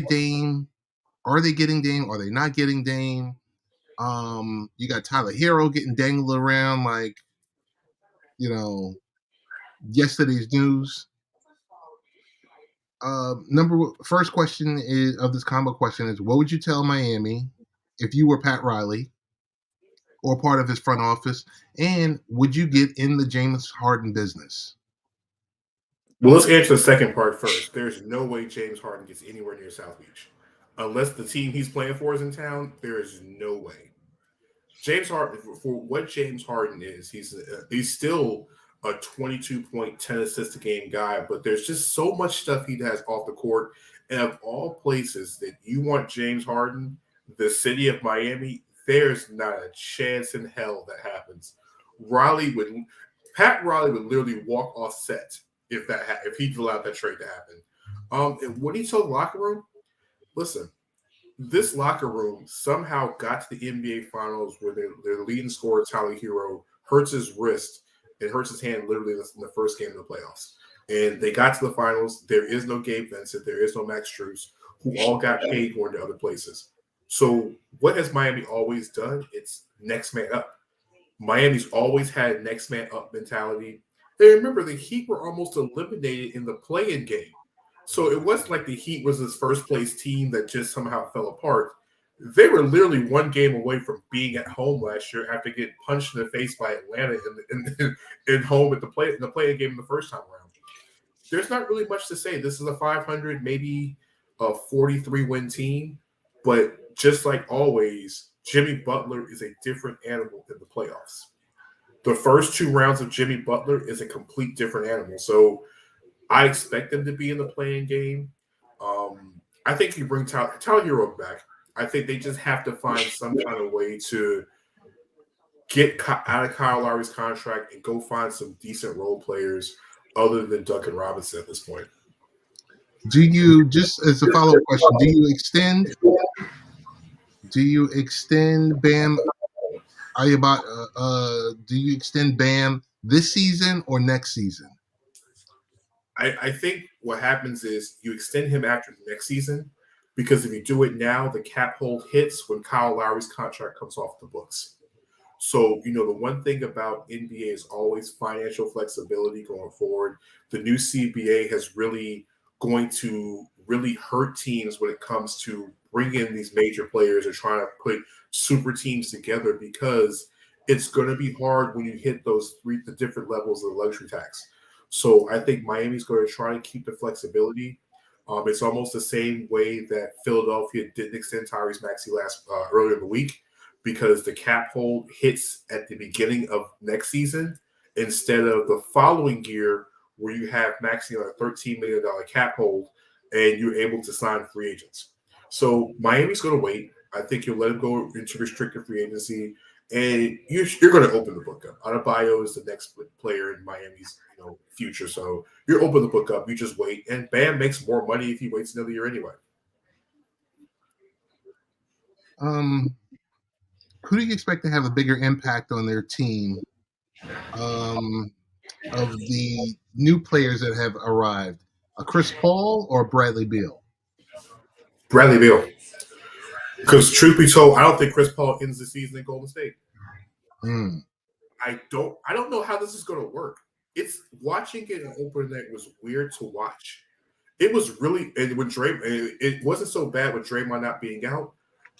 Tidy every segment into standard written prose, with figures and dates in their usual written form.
Dame? Are they getting Dame? Are they not getting Dame? You got Tyler Hero getting dangled around like, yesterday's news. First question is of this combo question is, what would you tell Miami if you were Pat Riley or part of his front office, and would you get in the James Harden business? Well, let's answer the second part first. There's no way James Harden gets anywhere near South Beach. Unless the team he's playing for is in town, there is no way. James Harden, for what James Harden is, he's still a 22 point, 10 assist a game guy, but there's just so much stuff he has off the court. And of all places that you want James Harden, the city of Miami, there's not a chance in hell that happens. Riley would, Pat Riley would literally walk off set if he allowed that trade to happen. And what he told the locker room, listen, this locker room somehow got to the NBA Finals where their leading scorer, Tyler Hero, hurts his wrist and hurts his hand literally in the first game of the playoffs. And they got to the finals. There is no Gabe Vincent. There is no Max Strus, who all got paid going to other places. So what has Miami always done? It's next man up. Miami's always had next man up mentality. They remember the Heat were almost eliminated in the play-in game. So it wasn't like the Heat was his first place team that just somehow fell apart. They were literally one game away from being at home last year after getting punched in the face by Atlanta in home at in the play-in game the first time around. There's not really much to say. This is a 500, maybe a 43-win team, but just like always, Jimmy Butler is a different animal in the playoffs. The first two rounds of Jimmy Butler is a complete different animal. So I expect them to be in the play-in game. I think you bring Tyler Hero back. I think they just have to find some kind of way to get out of Kyle Lowry's contract and go find some decent role players other than Duncan Robinson at this point. Do you, just as a follow-up question, do you extend Bam do you extend Bam this season or next season? I think what happens is you extend him after the next season, because if you do it now, the cap hold hits when Kyle Lowry's contract comes off the books. So, the one thing about NBA is always financial flexibility going forward. The new CBA has really going to really hurt teams when it comes to bringing in these major players or trying to put super teams together, because it's going to be hard when you hit the different levels of the luxury tax. So I think Miami's going to try to keep the flexibility. It's almost the same way that Philadelphia didn't extend Tyrese Maxey earlier in the week, because the cap hold hits at the beginning of next season instead of the following year, where you have Maxey on a $13 million cap hold and you're able to sign free agents. So Miami's going to wait. I think you'll let him go into restricted free agency, and you're going to open the book up. Adebayo is the next player in Miami's future, so you're open the book up. You just wait, and Bam makes more money if he waits another year anyway. Who do you expect to have a bigger impact on their team of the new players that have arrived? Chris Paul or Bradley Beal? Bradley Beal. Because truth be told, I don't think Chris Paul ends the season in Golden State. I don't know how this is going to work. It's watching it in open night was weird to watch. It was really, and when it wasn't so bad with Draymond not being out,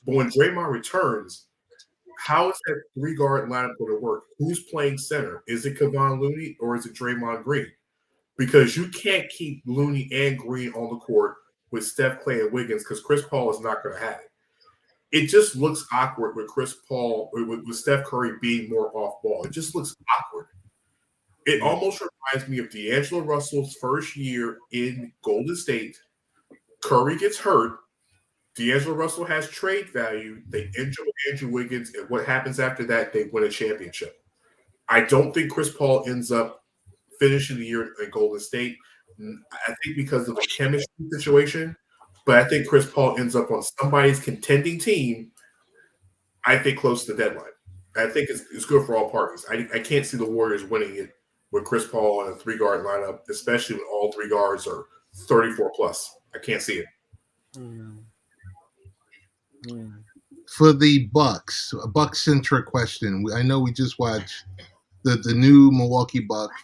but when Draymond returns, how is that three-guard lineup going to work? Who's playing center? Is it Kevon Looney or is it Draymond Green? Because you can't keep Looney and Green on the court with Steph, Clay, and Wiggins, because Chris Paul is not going to have it. It just looks awkward with Chris Paul, with Steph Curry being more off ball. It just looks awkward. It almost reminds me of D'Angelo Russell's first year in Golden State. Curry gets hurt. D'Angelo Russell has trade value. They injure Andrew Wiggins, and what happens after that? They win a championship. I don't think Chris Paul ends up finishing the year in Golden State. I think because of the chemistry situation, but I think Chris Paul ends up on somebody's contending team, I think close to the deadline. I think it's good for all parties. I can't see the Warriors winning it with Chris Paul in a three-guard lineup, especially when all three guards are 34 plus. I can't see it. For the Bucks, a Buck-centric question. I know we just watched the new Milwaukee Bucks.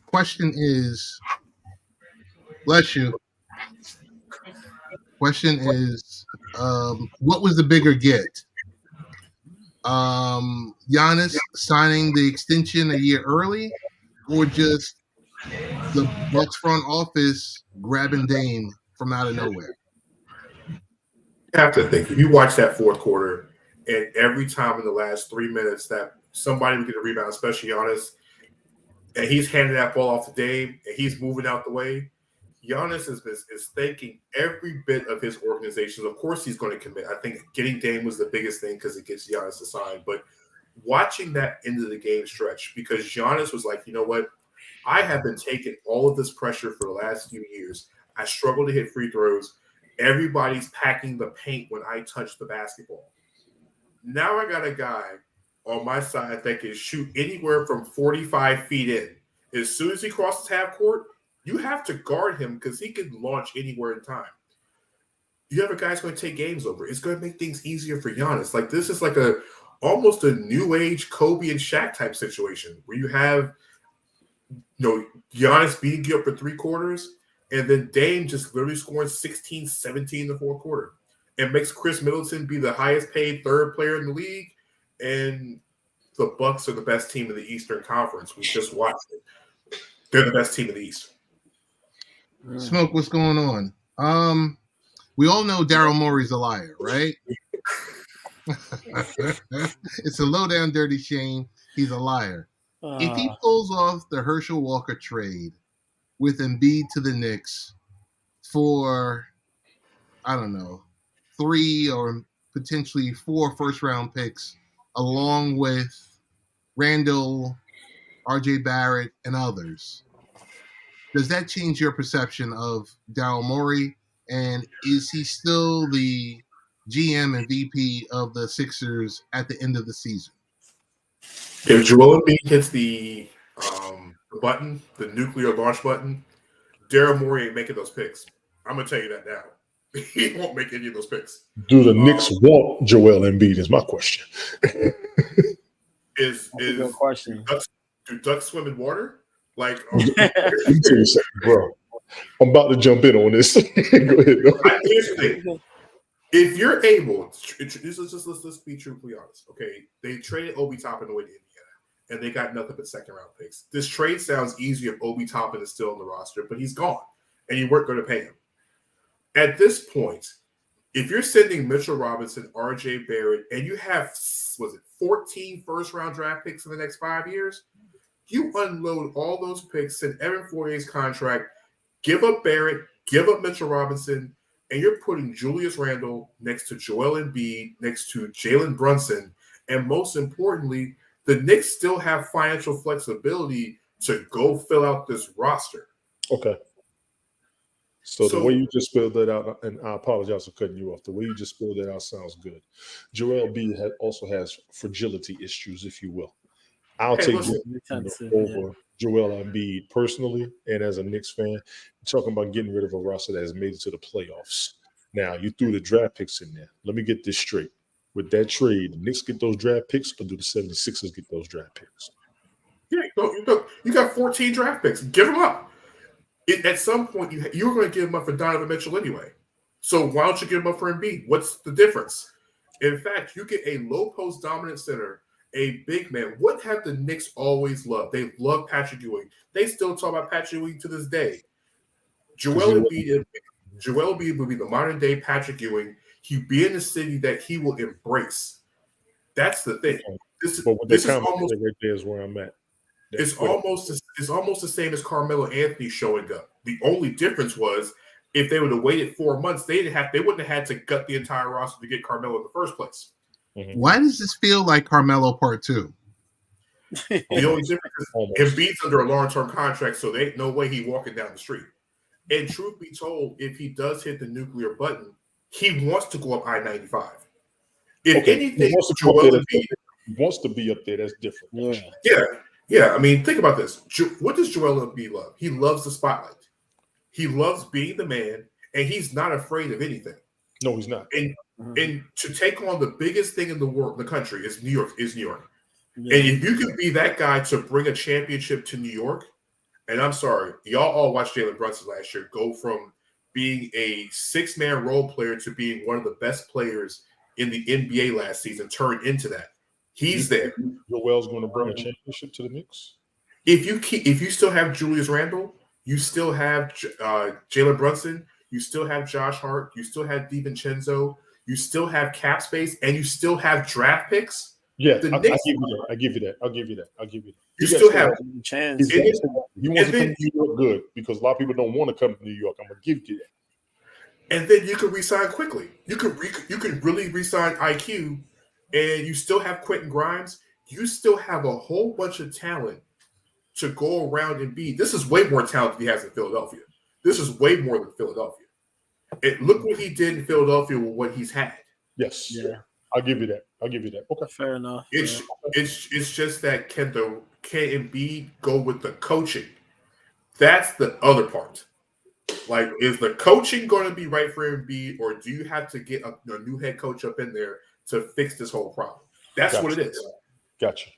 Question is, bless you. Question is, what was the bigger get? Giannis signing the extension a year early, or just the Bucks front office grabbing Dame from out of nowhere? You have to think, if you watch that fourth quarter, and every time in the last 3 minutes that somebody would get a rebound, especially Giannis, and he's handing that ball off to Dame, and he's moving out the way, Giannis is thanking every bit of his organization. Of course, he's going to commit. I think getting Dame was the biggest thing because it gets Giannis to sign. But watching that end of the game stretch, because Giannis was like, you know what? I have been taking all of this pressure for the last few years. I struggle to hit free throws. Everybody's packing the paint when I touch the basketball. Now I got a guy on my side that can shoot anywhere from 45 feet in. As soon as he crosses half court, you have to guard him because he can launch anywhere in time. You have a guy who's going to take games over. It's going to make things easier for Giannis. Like, this is like almost a new age Kobe and Shaq type situation where you have, Giannis beating you up for 3 quarters, and then Dame just literally scoring 16, 17 in the fourth quarter. It makes Chris Middleton be the highest paid third player in the league, and the Bucks are the best team in the Eastern Conference. We just watched it. They're the best team in the East. Smoke, what's going on? We all know Daryl Morey's a liar, right? It's a low down dirty shame. He's a liar. If he pulls off the Herschel Walker trade with Embiid to the Knicks for, I don't know, 3 or potentially 4 first-round picks, along with Randall, RJ Barrett, and others, does that change your perception of Daryl Morey? And is he still the GM and VP of the Sixers at the end of the season? If Joel Embiid hits the button, the nuclear launch button, Daryl Morey ain't making those picks. I'm going to tell you that now. He won't make any of those picks. Do the Knicks want Joel Embiid is my question. Is good question. Do ducks swim in water? Like, Let me tell you something, bro. I'm about to jump in on this. Go ahead. Here's the thing. If you're able, let's be truthfully honest. Okay, they traded Obi Toppin away to Indiana, and they got nothing but second-round picks. This trade sounds easy if Obi Toppin is still on the roster, but he's gone, and you weren't going to pay him. At this point, if you're sending Mitchell Robinson, RJ Barrett, and you have, 14 first-round draft picks in the next 5 years, you unload all those picks, send Evan Fournier's contract, give up Barrett, give up Mitchell Robinson, and you're putting Julius Randle next to Joel Embiid, next to Jalen Brunson, and most importantly, the Knicks still have financial flexibility to go fill out this roster. Okay. So the way you just spelled that out, and I apologize for cutting you off, the way you just spelled that out sounds good. Joel Embiid also has fragility issues, if you will. I'll take over Joel Embiid personally, and as a Knicks fan, you're talking about getting rid of a roster that has made it to the playoffs. Now, you threw the draft picks in there. Let me get this straight. With that trade, the Knicks get those draft picks, or do the 76ers get those draft picks? Yeah, you got 14 draft picks. Give them up. At some point, you were going to give them up for Donovan Mitchell anyway. So why don't you give them up for Embiid? What's the difference? In fact, you get a low post dominant center, a big man. What have the Knicks always loved? They love Patrick Ewing. They still talk about Patrick Ewing to this day. Joel Embiid would be the modern day Patrick Ewing. He'd be in the city that he will embrace. That's the thing. This is almost right there is where I'm at. It's almost the same as Carmelo Anthony showing up. The only difference was if they would have waited 4 months, they wouldn't have had to gut the entire roster to get Carmelo in the first place. Mm-hmm. Why does this feel like Carmelo Part 2? The only difference is Embiid's under a long-term contract, so there ain't no way he walking down the street. And truth be told, if he does hit the nuclear button, he wants to go up I-95. If anything, Joel Embiid wants to be up there. That's different. Yeah. I mean, think about this. What does Joel Embiid love? He loves the spotlight. He loves being the man, and he's not afraid of anything. No, he's not. And to take on the biggest thing in the world, the country, is New York. Yeah. And if you could be that guy to bring a championship to New York, and I'm sorry, y'all all watched Jalen Brunson last year go from being a 6-man role player to being one of the best players in the NBA last season, turned into that. He's there. Joel's going to bring a championship to the Knicks. If you still have Julius Randle, you still have Jalen Brunson, you still have Josh Hart, you still have DiVincenzo, you still have cap space, and you still have draft picks. Yeah, The I'll Knicks- give you that. You still have chance. He wants to come to New York good because a lot of people don't want to come to New York. I'm going to give you that. and then you can resign quickly. You can really resign IQ, and you still have Quentin Grimes. You still have a whole bunch of talent to go around and be. This is way more talent than he has in Philadelphia. This is way more than Philadelphia. And look what he did in Philadelphia with what he's had. Yes. Yeah. I'll give you that. Okay. Fair enough. It's just that can Embiid go with the coaching? That's the other part. Like, is the coaching going to be right for Embiid, or do you have to get a new head coach up in there to fix this whole problem? That's what it is. Gotcha.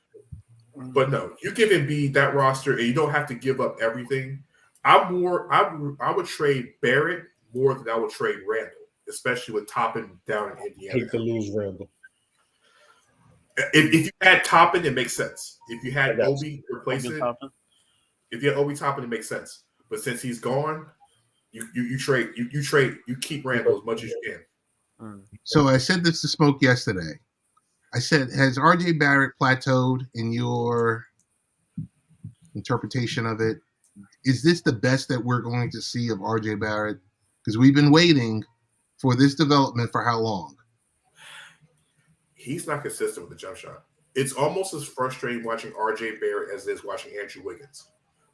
But no, you give Embiid that roster, and you don't have to give up everything. I would trade Barrett more than I would trade Randall, especially with Toppin down in Indiana. Hate to lose Randall. If you had Toppin, it makes sense. If you had Yes. Obi replace it, if you had Obi Toppin, it makes sense. But since he's gone, you keep Randall as much as you can. So I said this to Smoke yesterday. I said, has RJ Barrett plateaued in your interpretation of it? Is this the best that we're going to see of RJ Barrett? Because we've been waiting for this development for how long? He's not consistent with the jump shot. It's almost as frustrating watching RJ Barrett as it is watching Andrew Wiggins,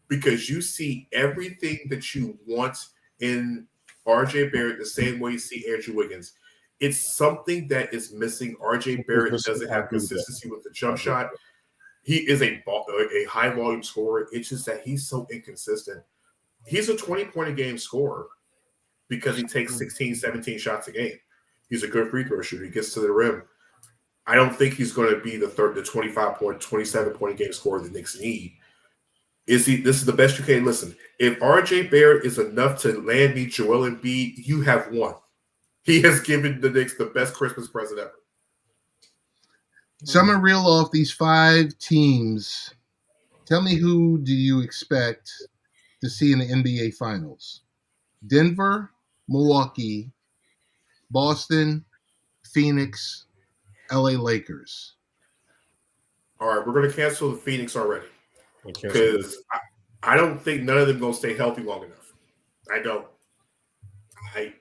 because you see everything that you want in RJ Barrett the same way you see Andrew Wiggins. It's something that is missing. RJ Barrett doesn't have consistency with the jump shot. He is a high volume scorer. It's just that he's so inconsistent. He's a 20-point-a-game scorer because he takes 16, 17 shots a game. He's a good free throw shooter. He gets to the rim. I don't think he's going to be the 25-point, 27-point-a-game scorer the Knicks need. This is the best you can. Listen, if RJ Barrett is enough to land me Joel Embiid, you have won. He has given the Knicks the best Christmas present ever. So I'm going to reel off these 5 teams. Tell me, who do you expect to see in the NBA Finals? Denver, Milwaukee, Boston, Phoenix, LA Lakers. All right, we're going to cancel the Phoenix already because I don't think none of them going to stay healthy long enough. I don't.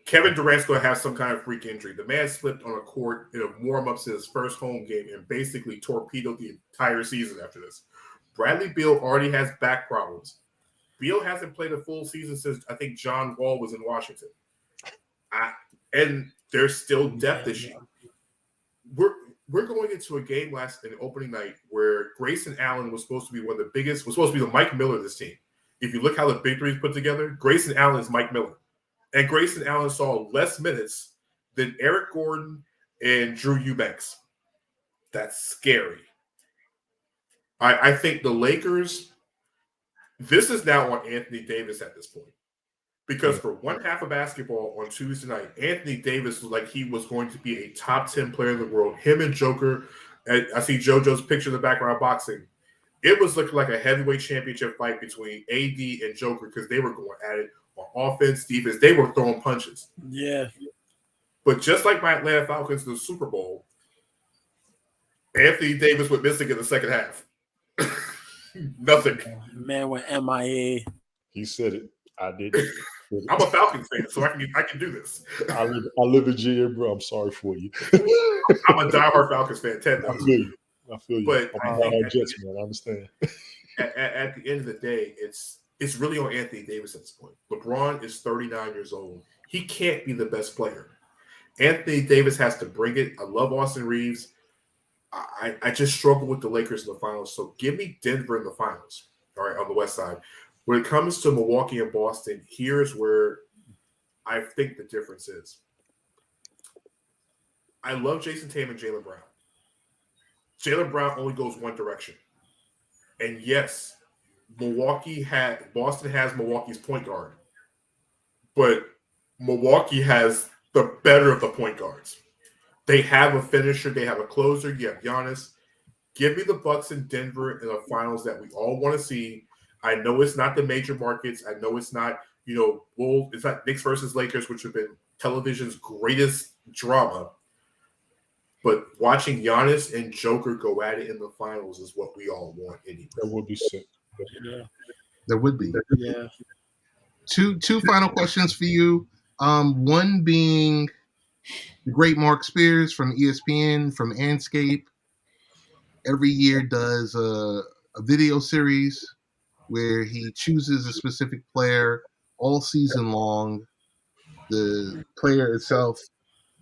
Kevin Durant's going to have some kind of freak injury. The man slipped on a court in a warm-ups in his first home game and basically torpedoed the entire season after this. Bradley Beal already has back problems. Beal hasn't played a full season since, I think, John Wall was in Washington. And there's still depth issue. We're going into a game in the opening night where Grayson Allen was supposed to be one of the biggest, was supposed to be the Mike Miller of this team. If you look how the big threes put together, Grayson Allen is Mike Miller. And Grayson Allen saw less minutes than Eric Gordon and Drew Eubanks. That's scary. I think the Lakers, this is now on Anthony Davis at this point. Because for one half of basketball on Tuesday night, Anthony Davis was like he was going to be a top 10 player in the world. Him and Joker, I see JoJo's picture in the background boxing. It was looking like a heavyweight championship fight between AD and Joker because they were going at it on offense, defense. They were throwing punches. Yeah. But just like my Atlanta Falcons in the Super Bowl, Anthony Davis went missing in the second half. Nothing. Man went MIA. He said it. I did. I'm a Falcons fan, so I can do this. I live in GM, bro. I'm sorry for you. I'm a diehard Falcons fan. Ted, I feel you. But I'm a diehard Jets man. I understand. At the end of the day, it's really on Anthony Davis at this point. LeBron is 39 years old. He can't be the best player. Anthony Davis has to bring it. I love Austin Reeves. I just struggle with the Lakers in the finals. So give me Denver in the finals, all right, on the West side. When it comes to Milwaukee and Boston, here's where I think the difference is I love Jason Tatum and Jaylen Brown. Jaylen Brown only goes one direction. And yes, Boston has Milwaukee's point guard, but Milwaukee has the better of the point guards. They have a finisher, they have a closer. You have Giannis. Give me the Bucks in Denver in the finals that we all want to see. I know it's not the major markets. I know it's not, it's not Knicks versus Lakers, which have been television's greatest drama. But watching Giannis and Joker go at it in the finals is what we all want anyway. That would be sick. Yeah. There would be. Yeah. Two final questions for you. One being the great Mark Spears from ESPN, from Anscape, every year does a video series where he chooses a specific player all season long. The player itself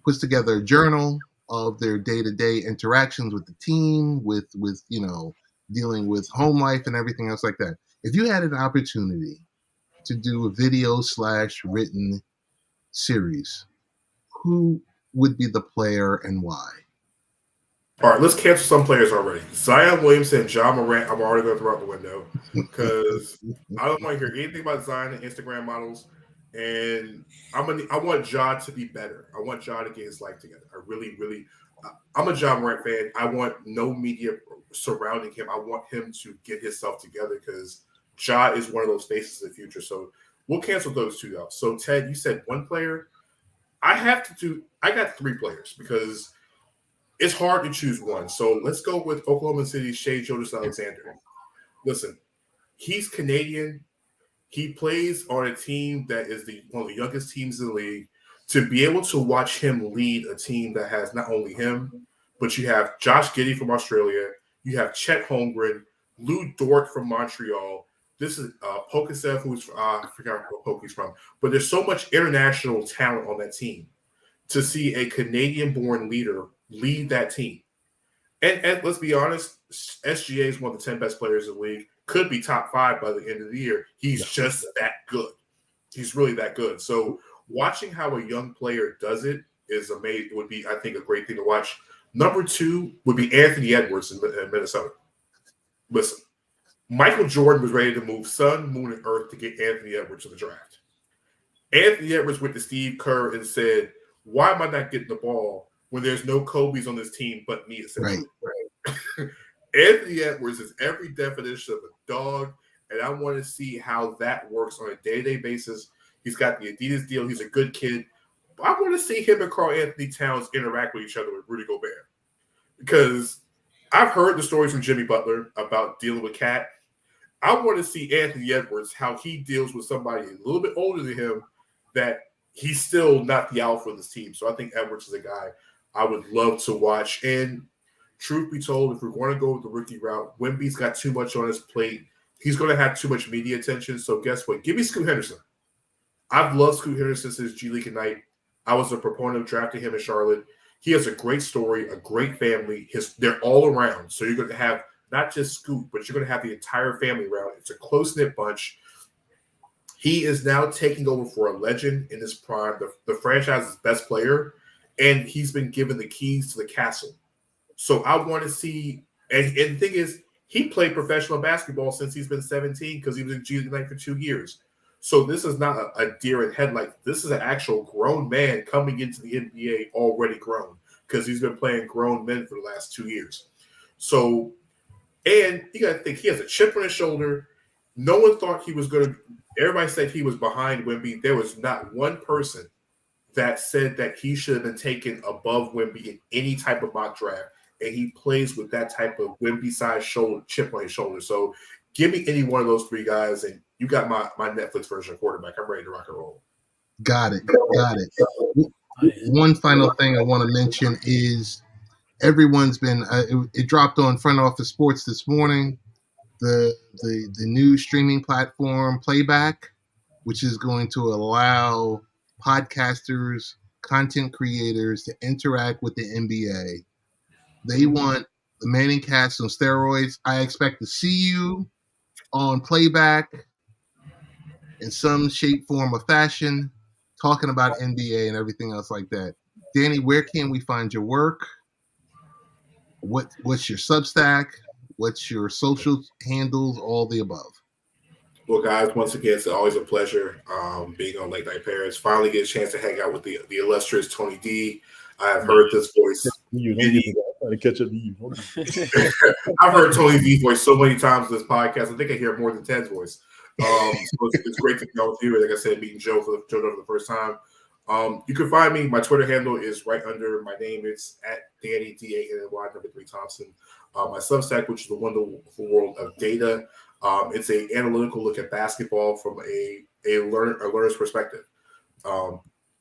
puts together a journal of their day-to-day interactions with the team, with dealing with home life and everything else like that. If you had an opportunity to do a video/written series, who would be the player and why? All right, let's cancel some players already. Zion Williamson and John Morant, I'm already going to throw out the window because I don't want to hear anything about Zion and Instagram models. And I want Ja to be better. I want Ja to get his life together. I really, really, I'm a John Morant fan. I want no media surrounding him. I want him to get himself together because Ja is one of those faces of the future. So we'll cancel those two out. So Ted, you said one player. I got three players because it's hard to choose one. So let's go with Oklahoma City's Shai Gilgeous-Alexander. Listen, he's Canadian. He plays on a team that is one of the youngest teams in the league. To be able to watch him lead a team that has not only him, but you have Josh Giddey from Australia, you have Chet Holmgren, Lou Dort from Montreal. This is Pokasev, who's I forgot what Pokey's from. But there's so much international talent on that team. To see a Canadian-born leader lead that team. And let's be honest, SGA is one of the 10 best players in the league. Could be top 5 by the end of the year. He's just that good. He's really that good. So watching how a young player does it is amazing. It would be, I think, a great thing to watch. Number 2 would be Anthony Edwards in Minnesota. Listen, Michael Jordan was ready to move sun, moon, and earth to get Anthony Edwards in the draft. Anthony Edwards went to Steve Kerr and said, why am I not getting the ball when there's no Kobe's on this team but me, essentially? Right. Anthony Edwards is every definition of a dog, and I want to see how that works on a day-to-day basis. He's got the Adidas deal. He's a good kid. But I want to see him and Karl-Anthony Towns interact with each other with Rudy Gobert because I've heard the stories from Jimmy Butler about dealing with Cat. I want to see Anthony Edwards, how he deals with somebody a little bit older than him that he's still not the alpha of this team. So I think Edwards is a guy I would love to watch. And truth be told, if we're going to go with the rookie route, Wemby's got too much on his plate. He's going to have too much media attention. So guess what? Give me Scoot Henderson. I've loved Scoot Henderson since G League Ignite. I was a proponent of drafting him in Charlotte. He has a great story, a great family. They're all around. So you're going to have not just Scoot, but you're going to have the entire family around. It's a close-knit bunch. He is now taking over for a legend in his prime, the franchise's best player, and he's been given the keys to the castle. So I want to see, and the thing is, he played professional basketball since he's been 17 because he was in G League Ignite for 2 years. So this is not a deer in headlights. This is an actual grown man coming into the NBA already grown because he's been playing grown men for the last 2 years. So, and you got to think, he has a chip on his shoulder. No one thought he was going to – everybody said he was behind Wemby. There was not one person that said that he should have been taken above Wemby in any type of mock draft. And he plays with that type of Wemby-sized chip on his shoulder. So give me any one of those three guys, and you got my Netflix version of quarterback. I'm ready to rock and roll. Got it. One final thing I want to mention is everyone's been it dropped on Front Office Sports this morning, the new streaming platform Playback, which is going to allow podcasters, content creators to interact with the NBA. They want the Manning cast on steroids. I expect to see you on Playback in some shape, form, or fashion, talking about NBA and everything else like that. Danny, where can we find your work? What's your Substack? What's your social handles? All the above. Well, guys, once again, it's always a pleasure being on Late Night Parents. Finally get a chance to hang out with the illustrious Tony D. I have heard this voice. I've heard Tony D's voice so many times in this podcast. I think I hear more than Ted's voice. So it's great to be on with you. Like I said, meeting Joe for the first time. You can find me. My Twitter handle is right under my name. It's at Danny D-A-N-N-Y 3 Thompson. My Substack, which is the wonderful world of data. It's an analytical look at basketball from a learner's perspective.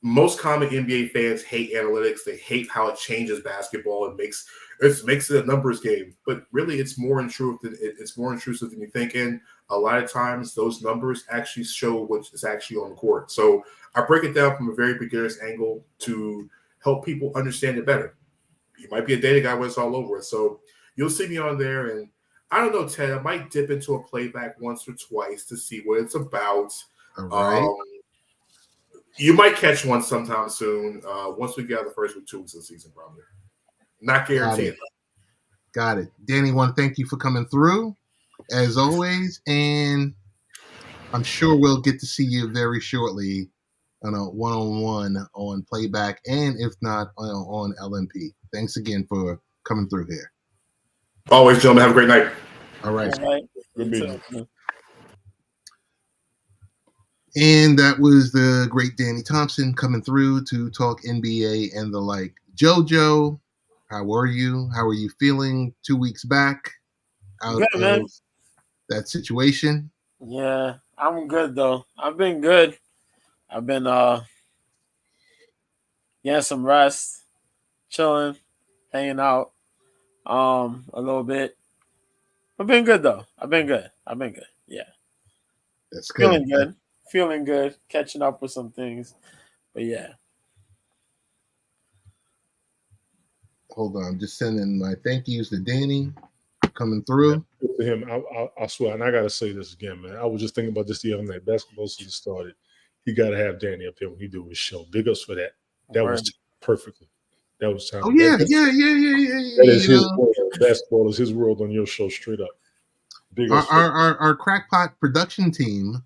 Most common NBA fans hate analytics. They hate how it changes basketball and makes it a numbers game. But really, it's more intrusive than you think. And a lot of times, those numbers actually show what is actually on the court. So I break it down from a very beginner's angle to help people understand it better. You might be a data guy when it's all over. So you'll see me on there, and I don't know, Ted. I might dip into a playback once or twice to see what it's about. All right. You might catch one sometime soon. Once we get out the first 2 weeks of the season, probably. Not guaranteed. Got it. Danny, want to thank you for coming through, as always, and I'm sure we'll get to see you very shortly on a one-on-one on playback, and if not, on LNP. Thanks again for coming through here. Always, gentlemen. Have a great night. All right. Good meeting you. And that was the great Danny Thompson coming through to talk NBA and the like. JoJo, how are you? How are you feeling 2 weeks back out of that situation? Yeah, I'm good though. I've been good. I've been getting some rest, chilling, hanging out a little bit. I've been good though. I've been good. Yeah. That's good. Feeling good, catching up with some things. But yeah. Hold on, I'm just sending my thank yous to Danny coming through. To him, I swear, and I gotta say this again, man. I was just thinking about this the other night. Basketball season started. He gotta have Danny up here when he do his show. Big ups for that. That was perfectly. That was time. Oh yeah. That is his world. Basketball is his world on your show, straight up. Big ups. Our crackpot production team.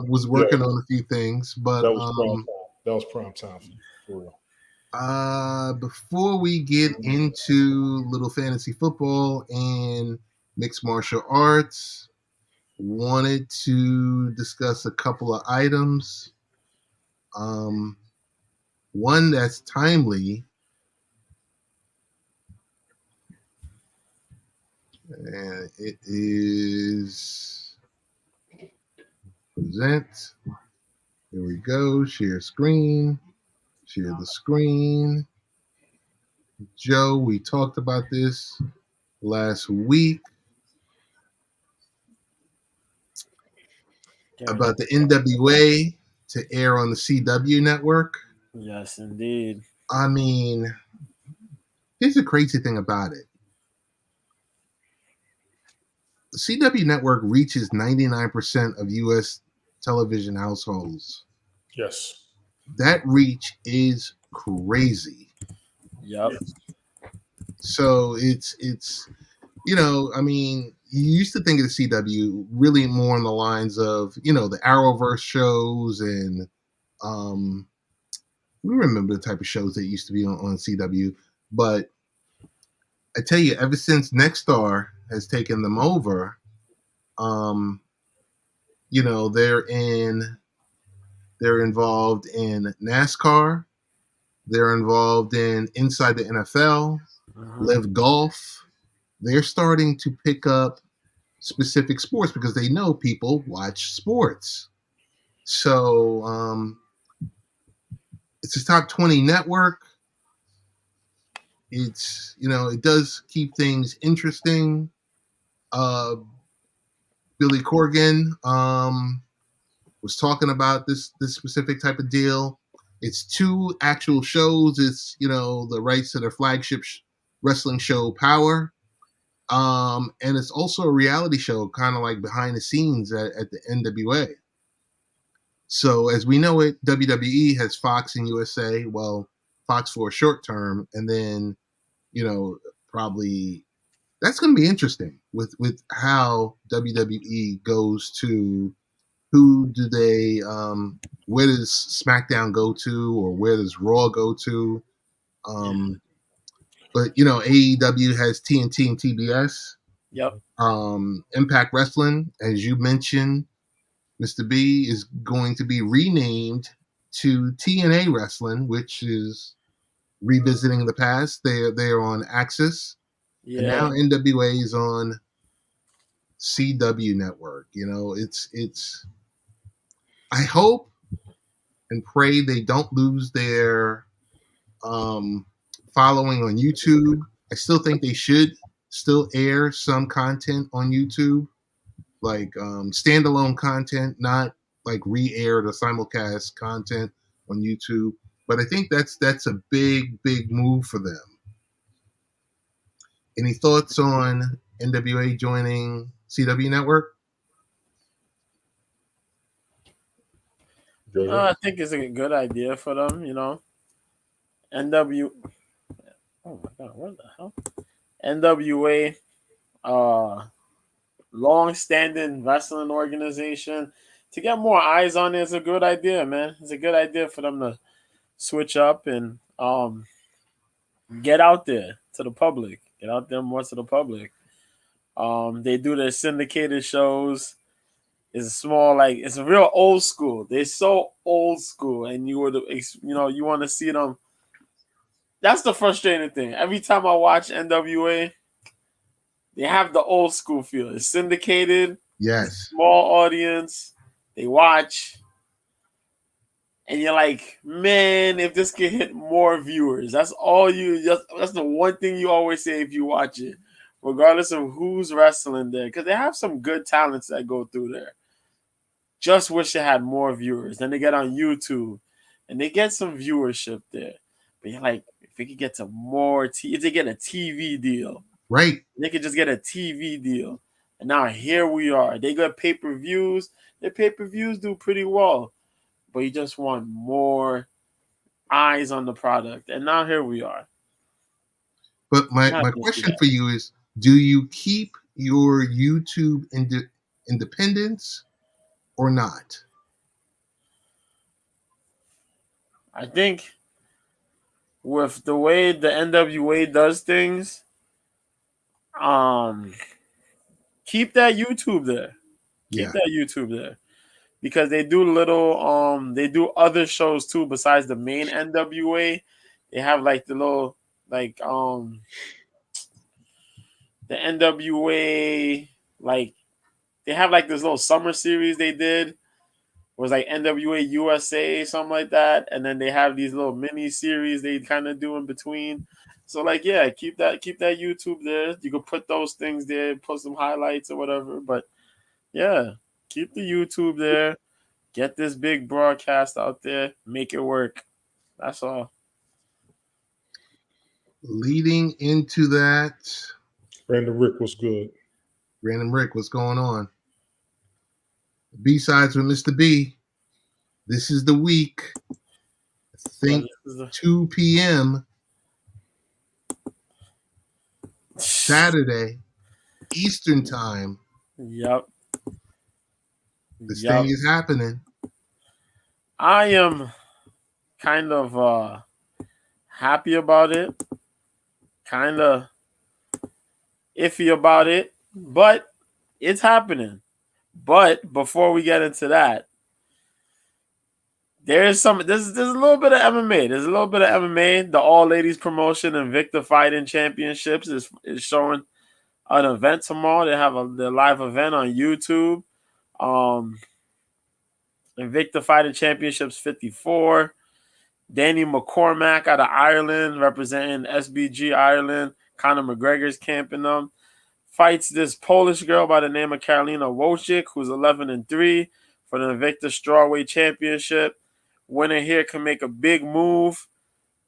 Was working on a few things, but that was prime time for real. Before we get into little fantasy football and mixed martial arts, wanted to discuss a couple of items. One that's timely. And it is present. Here we go. Share screen. Share the screen. Joe, we talked about this last week about the NWA to air on the CW network. Yes, indeed. I mean, here's the crazy thing about it. The CW network reaches 99% of U.S. television households. Yes. That reach is crazy. Yep. So it's I mean, you used to think of the CW really more on the lines of, the Arrowverse shows and we remember the type of shows that used to be on CW. But I tell you, ever since Nexstar has taken them over, they're involved in NASCAR, they're involved in Inside the NFL, Live Golf. They're starting to pick up specific sports because they know people watch sports. So it's a top 20 network. It's, it does keep things interesting. Billy Corgan was talking about this specific type of deal. It's 2 actual shows. It's, the rights to their flagship wrestling show, Power, And it's also a reality show, kind of like behind the scenes at the NWA. So as we know it, WWE has Fox and USA. Well, Fox for a short term, and then probably that's going to be interesting with how WWE goes to who do they where does SmackDown go to, or where does Raw go to? But AEW has TNT and TBS. Yep. Impact Wrestling, as you mentioned, Mr. B, is going to be renamed to TNA Wrestling, which is revisiting the past. They're on Axis, and now NWA is on CW Network. It's. I hope and pray they don't lose their following on YouTube. I still think they should still air some content on YouTube, like standalone content, not like re-aired or simulcast content on YouTube. But I think that's a big move for them. Any thoughts on NWA joining CW Network? I think it's a good idea for them. NW. Oh my God, what the hell? NWA, long-standing wrestling organization. To get more eyes on it is a good idea, man. It's a good idea for them to switch up and get out there to the public. Get out there more to the public. They do their syndicated shows. It's small, it's a real old school. They're so old school, and you want to see them. That's the frustrating thing. Every time I watch NWA, they have the old school feel. It's syndicated. Yes. Small audience. They watch. And you're like, man, if this could hit more viewers. That's the one thing you always say if you watch it. Regardless of who's wrestling there. Because they have some good talents that go through there. Just wish it had more viewers. Then they get on YouTube. And they get some viewership there. But you're like, if they could get to more if they get a TV deal. Right. They could just get a TV deal. And now here we are. They got pay-per-views. Their pay-per-views do pretty well. But you just want more eyes on the product. And now here we are. But my question for you is, do you keep your YouTube independence or not? I think with the way the NWA does things, keep that YouTube there. Keep that YouTube there. Because they do they do other shows too besides the main NWA. They have the little the NWA they have this little summer series they did. It was NWA USA, something like that. And then they have these little mini series they kind of do in between. So keep that YouTube there. You can put those things there, put some highlights or whatever. But keep the YouTube there. Get this big broadcast out there. Make it work. That's all. Leading into that, Random Rick was good. Random Rick, what's going on? B-sides with Mr. B. This is the week. I think 2 p.m. Saturday, Eastern time. Yep. This thing is happening. I am kind of happy about it. Kind of iffy about it. But it's happening. But before we get into that, there's a little bit of MMA. There's a little bit of MMA. The All Ladies promotion Invicta Fighting Championships is showing an event tomorrow. They have the live event on YouTube. Invicta Fighting Championships 54. Danny McCormack out of Ireland, representing SBG Ireland. Conor McGregor's camping them. Fights this Polish girl by the name of Karolina Wojcik, who's 11-3 for the Invicta Strawweight Championship. Winner here can make a big move,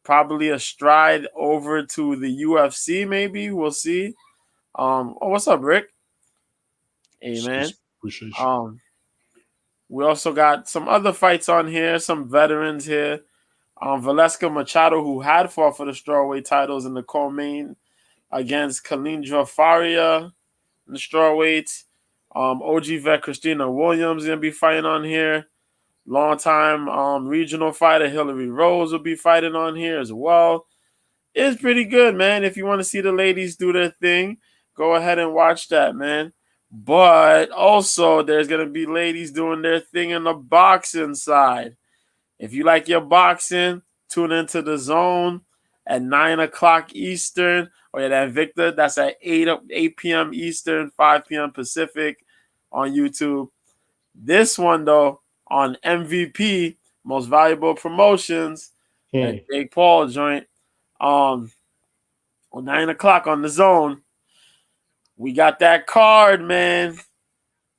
probably a stride over to the UFC. Maybe we'll see. What's up, Rick? Hey, man. Appreciate you. We also got some other fights on here, some veterans here. Valeska Machado, who had fought for the strawweight titles in the co-main against Kalindra Faria in the strawweights. OG vet Christina Williams going to be fighting on here. Long-time regional fighter Hillary Rose will be fighting on here as well. It's pretty good, man. If you want to see the ladies do their thing, go ahead and watch that, man. But also, there's going to be ladies doing their thing in the boxing side. If you like your boxing, tune into The Zone at 9 o'clock Eastern. Or yeah, that Victor, that's at 8 p.m. Eastern, 5 p.m. Pacific on YouTube. This one, though, on MVP, Most Valuable Promotions, that Jake Paul joint, on 9 o'clock on The Zone. We got that card, man.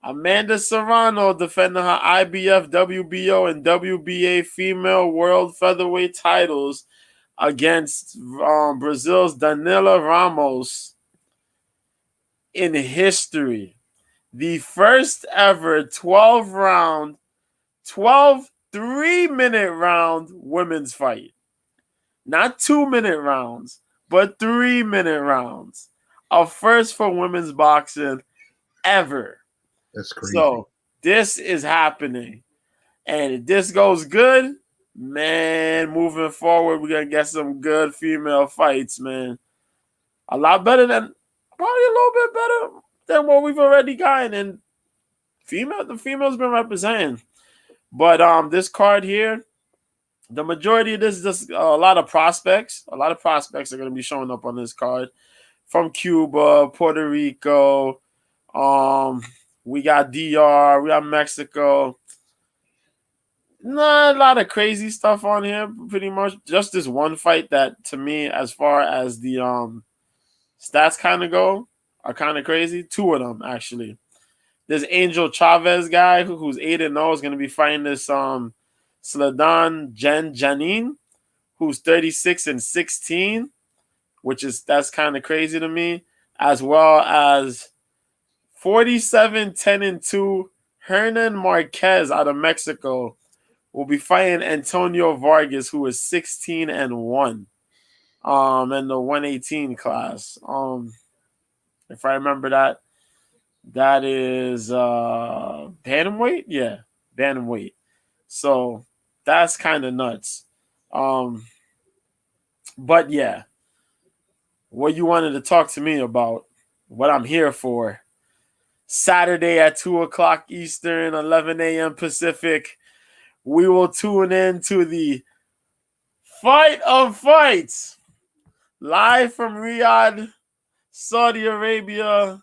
Amanda Serrano defending her IBF, WBO, and WBA female world featherweight titles against Brazil's Danila Ramos in history. The first ever 12 3-minute round women's fight. Not 2-minute rounds, but 3-minute rounds. A first for women's boxing ever. That's crazy. So this is happening. And if this goes good, man, moving forward, we're going to get some good female fights, man. A lot better than, probably a little bit better than what we've already gotten. And the female's been representing. But this card here, the majority of this is just a lot of prospects. A lot of prospects are going to be showing up on this card. From Cuba, Puerto Rico, we got DR, we got Mexico. Not a lot of crazy stuff on here, pretty much. Just this one fight that, to me, as far as the stats kind of go, are kind of crazy. Two of them, actually. This Angel Chavez guy who's 8-0 is going to be fighting this Sladan Janine, who's 36-16. That's kind of crazy to me, as well as 47-10-2 Hernan Marquez out of Mexico will be fighting Antonio Vargas, who is 16-1 in the 118 class. If I remember that is bantamweight, yeah, bantamweight. So that's kind of nuts. But yeah. What you wanted to talk to me about, what I'm here for. Saturday at 2 o'clock Eastern, 11 a.m. Pacific, we will tune in to the Fight of Fights, live from Riyadh, Saudi Arabia.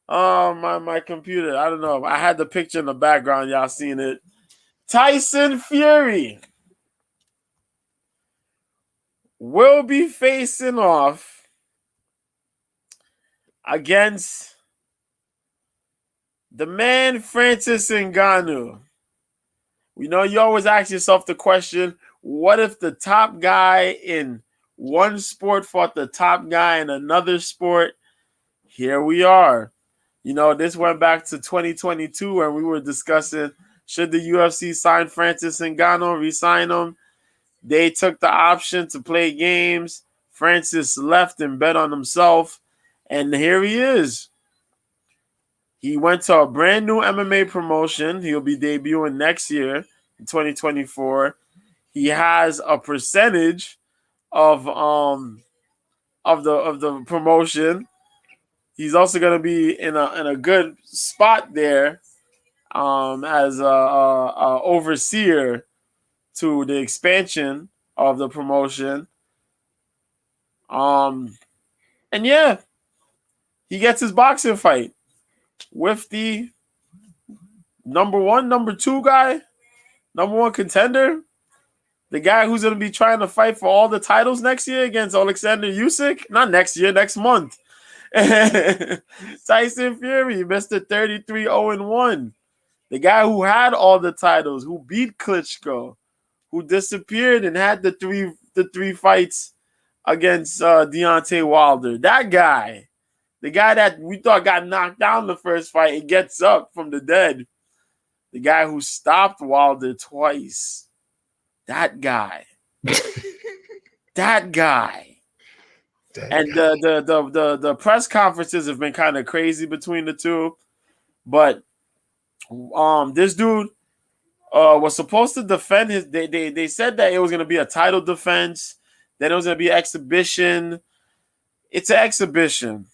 My computer, I don't know. I had the picture in the background. Y'all seen it. Tyson Fury will be facing off against the man Francis Ngannou. You know, you always ask yourself the question, what if the top guy in one sport fought the top guy in another sport? Here we are. You know, this went back to 2022 when we were discussing, should the UFC sign Francis Ngannou, re-sign him? They took the option to play games. Francis left and bet on himself. And here he is. He went to a brand new MMA promotion. He'll be debuting next year in 2024. He has a percentage of the promotion. He's also going to be in a good spot there as a overseer to the expansion of the promotion. And yeah, he gets his boxing fight with the number two guy, number one contender, the guy who's going to be trying to fight for all the titles next year against Alexander Usyk. Not next year, next month. Tyson Fury, Mr. 33-0-1. The guy who had all the titles, who beat Klitschko, who disappeared and had the three fights against Deontay Wilder. That guy The guy that we thought got knocked down the first fight, it gets up from the dead. The guy who stopped Wilder twice. That guy. That guy. And the press conferences have been kind of crazy between the two. But this dude was supposed to defend his. They said that it was going to be a title defense. Then it was going to be an exhibition. It's an exhibition.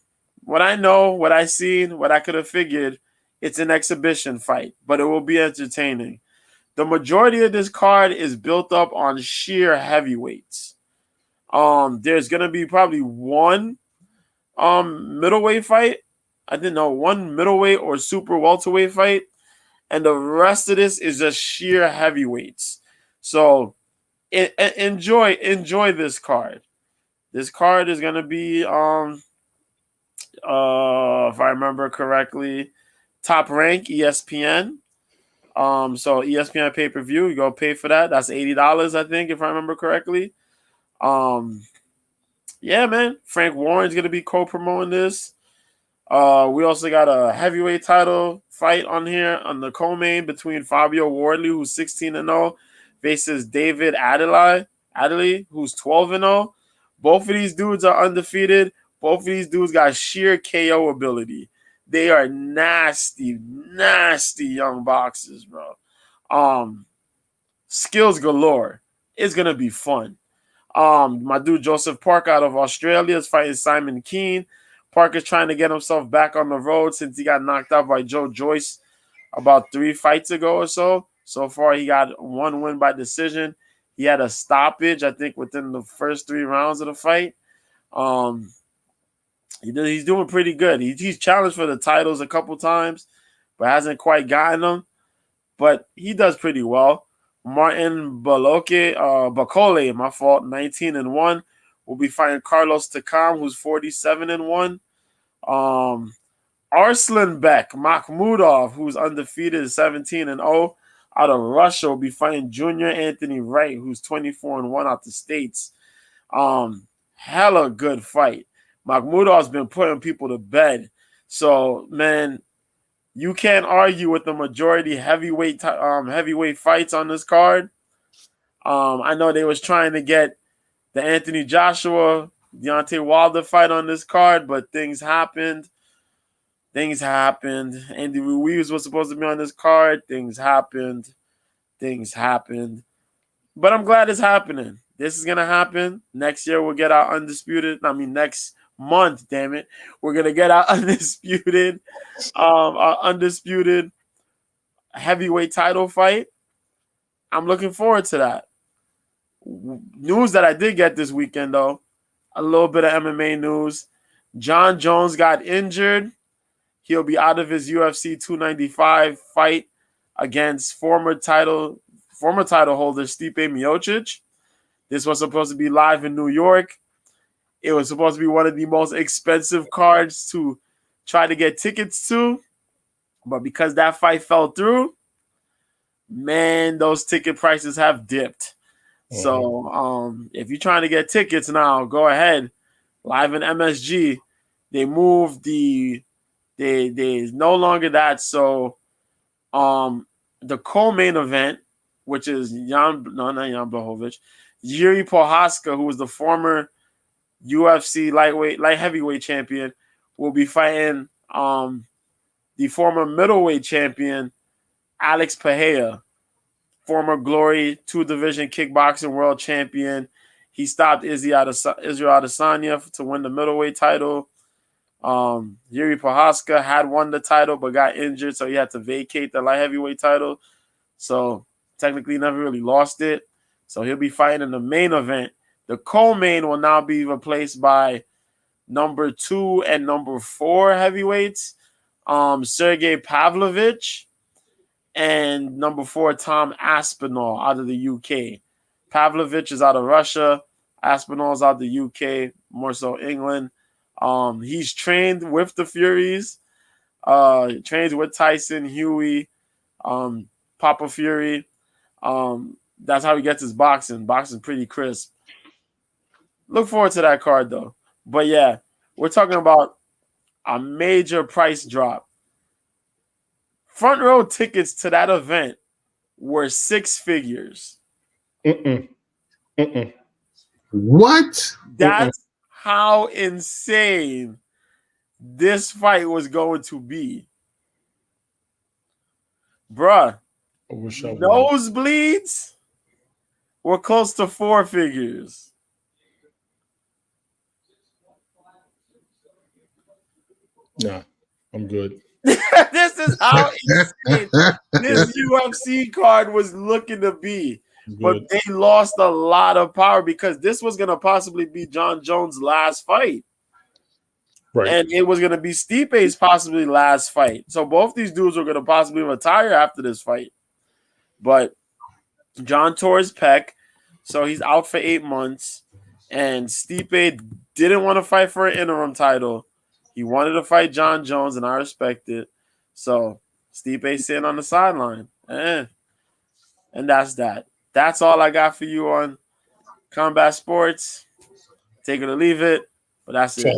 What I know, what I seen, what I could have figured, it's an exhibition fight, but it will be entertaining. The majority of this card is built up on sheer heavyweights. There's gonna be probably one middleweight fight. I didn't know, one middleweight or super welterweight fight, and the rest of this is just sheer heavyweights. So enjoy this card. This card is gonna be if I remember correctly, Top Rank ESPN. So ESPN pay-per-view, you go pay for that. That's $80, I think, if I remember correctly. Yeah, man. Frank Warren's gonna be co-promoting this. We also got a heavyweight title fight on here on the co-main between Fabio Wardley, who's 16-0, versus David Adley, who's 12-0. Both of these dudes are undefeated. Both of these dudes got sheer KO ability. They are nasty, nasty young boxers, bro. Skills galore. It's gonna be fun. My dude Joseph Park out of Australia is fighting Simon Keane. Park is trying to get himself back on the road since he got knocked out by Joe Joyce about 3 fights ago or so. So far, he got 1 win by decision. He had a stoppage, I think, within the first 3 rounds of the fight. He's doing pretty good. He's challenged for the titles a couple times, but hasn't quite gotten them. But he does pretty well. Martin Bacole, my fault, 19-1, will be fighting Carlos Takam, who's 47-1. Arslanbek Makhmudov, who's undefeated, 17-0, out of Russia, will be fighting Junior Anthony Wright, who's 24-1 out the States. Hella good fight. Makhmudov's been putting people to bed. So, man, you can't argue with the majority heavyweight fights on this card. I know they was trying to get the Anthony Joshua, Deontay Wilder fight on this card, but things happened. Andy Ruiz was supposed to be on this card. Things happened. But I'm glad it's happening. This is going to happen. Next year, we'll get our next month, damn it. We're going to get our undisputed heavyweight title fight. I'm looking forward to that. News that I did get this weekend, though, a little bit of MMA news. John Jones got injured. He'll be out of his UFC 295 fight against former title holder Stipe Miocic. This was supposed to be live in New York. It was supposed to be one of the most expensive cards to try to get tickets to. But because that fight fell through, man, those ticket prices have dipped. Mm-hmm. So if you're trying to get tickets now, go ahead. Live in MSG. They moved there's no longer that. So the co-main event, which is not Jan Blachowicz, Yuri Prochazka, who was the former UFC light heavyweight champion, will be fighting the former middleweight champion Alex Pereira, former Glory 2-division kickboxing world champion. He stopped Israel Adesanya to win the middleweight title. Yuri Prochazka had won the title but got injured, so he had to vacate the light heavyweight title. So technically never really lost it. So he'll be fighting in the main event. The co-main will now be replaced by number 2 and number 4 heavyweights, Sergey Pavlovich, and number 4, Tom Aspinall out of the UK. Pavlovich is out of Russia. Aspinall's out of the UK, more so England. He's trained with the Furies, trains with Tyson, Huey, Papa Fury. That's how he gets his boxing. Boxing pretty crisp. Look forward to that card, though. But, yeah, we're talking about a major price drop. Front row tickets to that event were 6 figures. What? That's how insane this fight was going to be. Bruh, I wish I would. nosebleeds were close to 4 figures. Nah, I'm good. This is how insane this UFC card was looking to be. But they lost a lot of power because this was going to possibly be John Jones' last fight. Right. And it was going to be Stipe's possibly last fight. So both these dudes were going to possibly retire after this fight. But John tore his pec, so he's out for 8 months. And Stipe didn't want to fight for an interim title. He wanted to fight John Jones, and I respect it. So Stipe's sitting on the sideline. And that's that. That's all I got for you on combat sports. Take it or leave it, but that's it.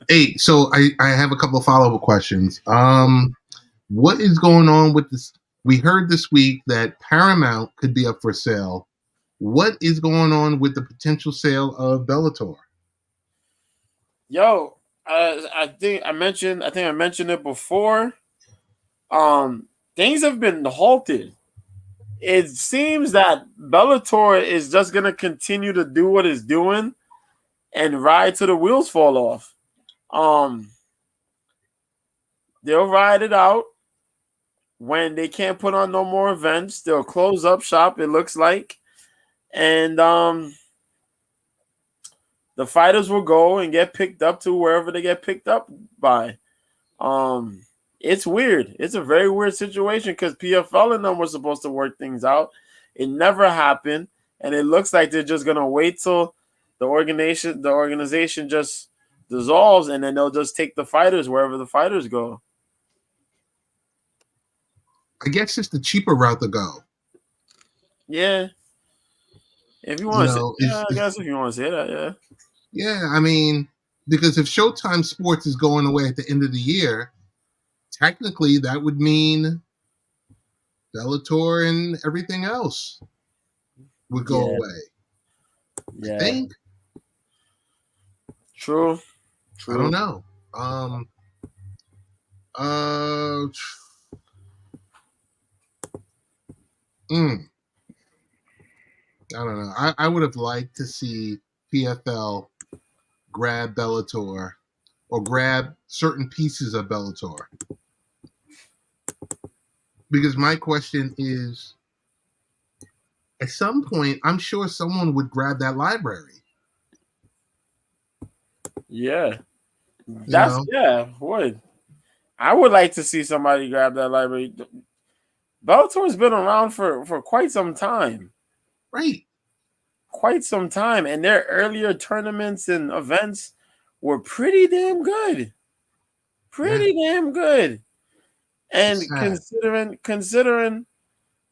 Hey, so I have a couple of follow-up questions. What is going on with this? We heard this week that Paramount could be up for sale. What is going on with the potential sale of Bellator? Yo, I think I mentioned it before. Things have been halted. It seems that Bellator is just going to continue to do what it's doing and ride till the wheels fall off. They'll ride it out. When they can't put on no more events, they'll close up shop, it looks like. And the fighters will go and get picked up to wherever they get picked up by. It's weird. It's a very weird situation because PFL and them were supposed to work things out. It never happened, and it looks like they're just gonna wait till the organization just dissolves, and then they'll just take the fighters wherever the fighters go. I guess it's the cheaper route to go. Yeah. If you want to say, I guess if you want to say that, yeah. Yeah, I mean, because if Showtime Sports is going away at the end of the year, technically that would mean Bellator and everything else would go away. Yeah. I think. True. I don't know. I don't know. I would have liked to see PFL grab Bellator or grab certain pieces of Bellator. Because my question is, at some point, I'm sure someone would grab that library. Yeah. Would. I would like to see somebody grab that library. Bellator's been around for quite some time. Right. Quite some time. And their earlier tournaments and events were pretty damn good. Damn good. And considering,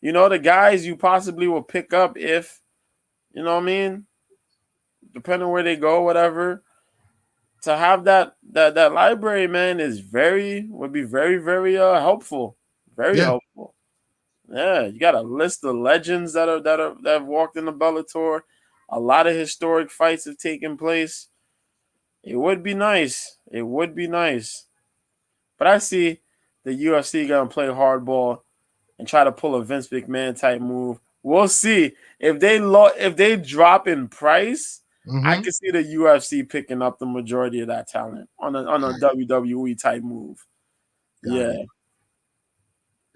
the guys you possibly will pick up if, you know what I mean? Depending on where they go, whatever. To have that library, man, would be very, very helpful. Very helpful. Yeah, you got a list of legends that have walked in the Bellator. A lot of historic fights have taken place. It would be nice. But I see the UFC gonna play hardball and try to pull a Vince McMahon type move. We'll see if they drop in price. I can see the UFC picking up the majority of that talent on a WWE type move.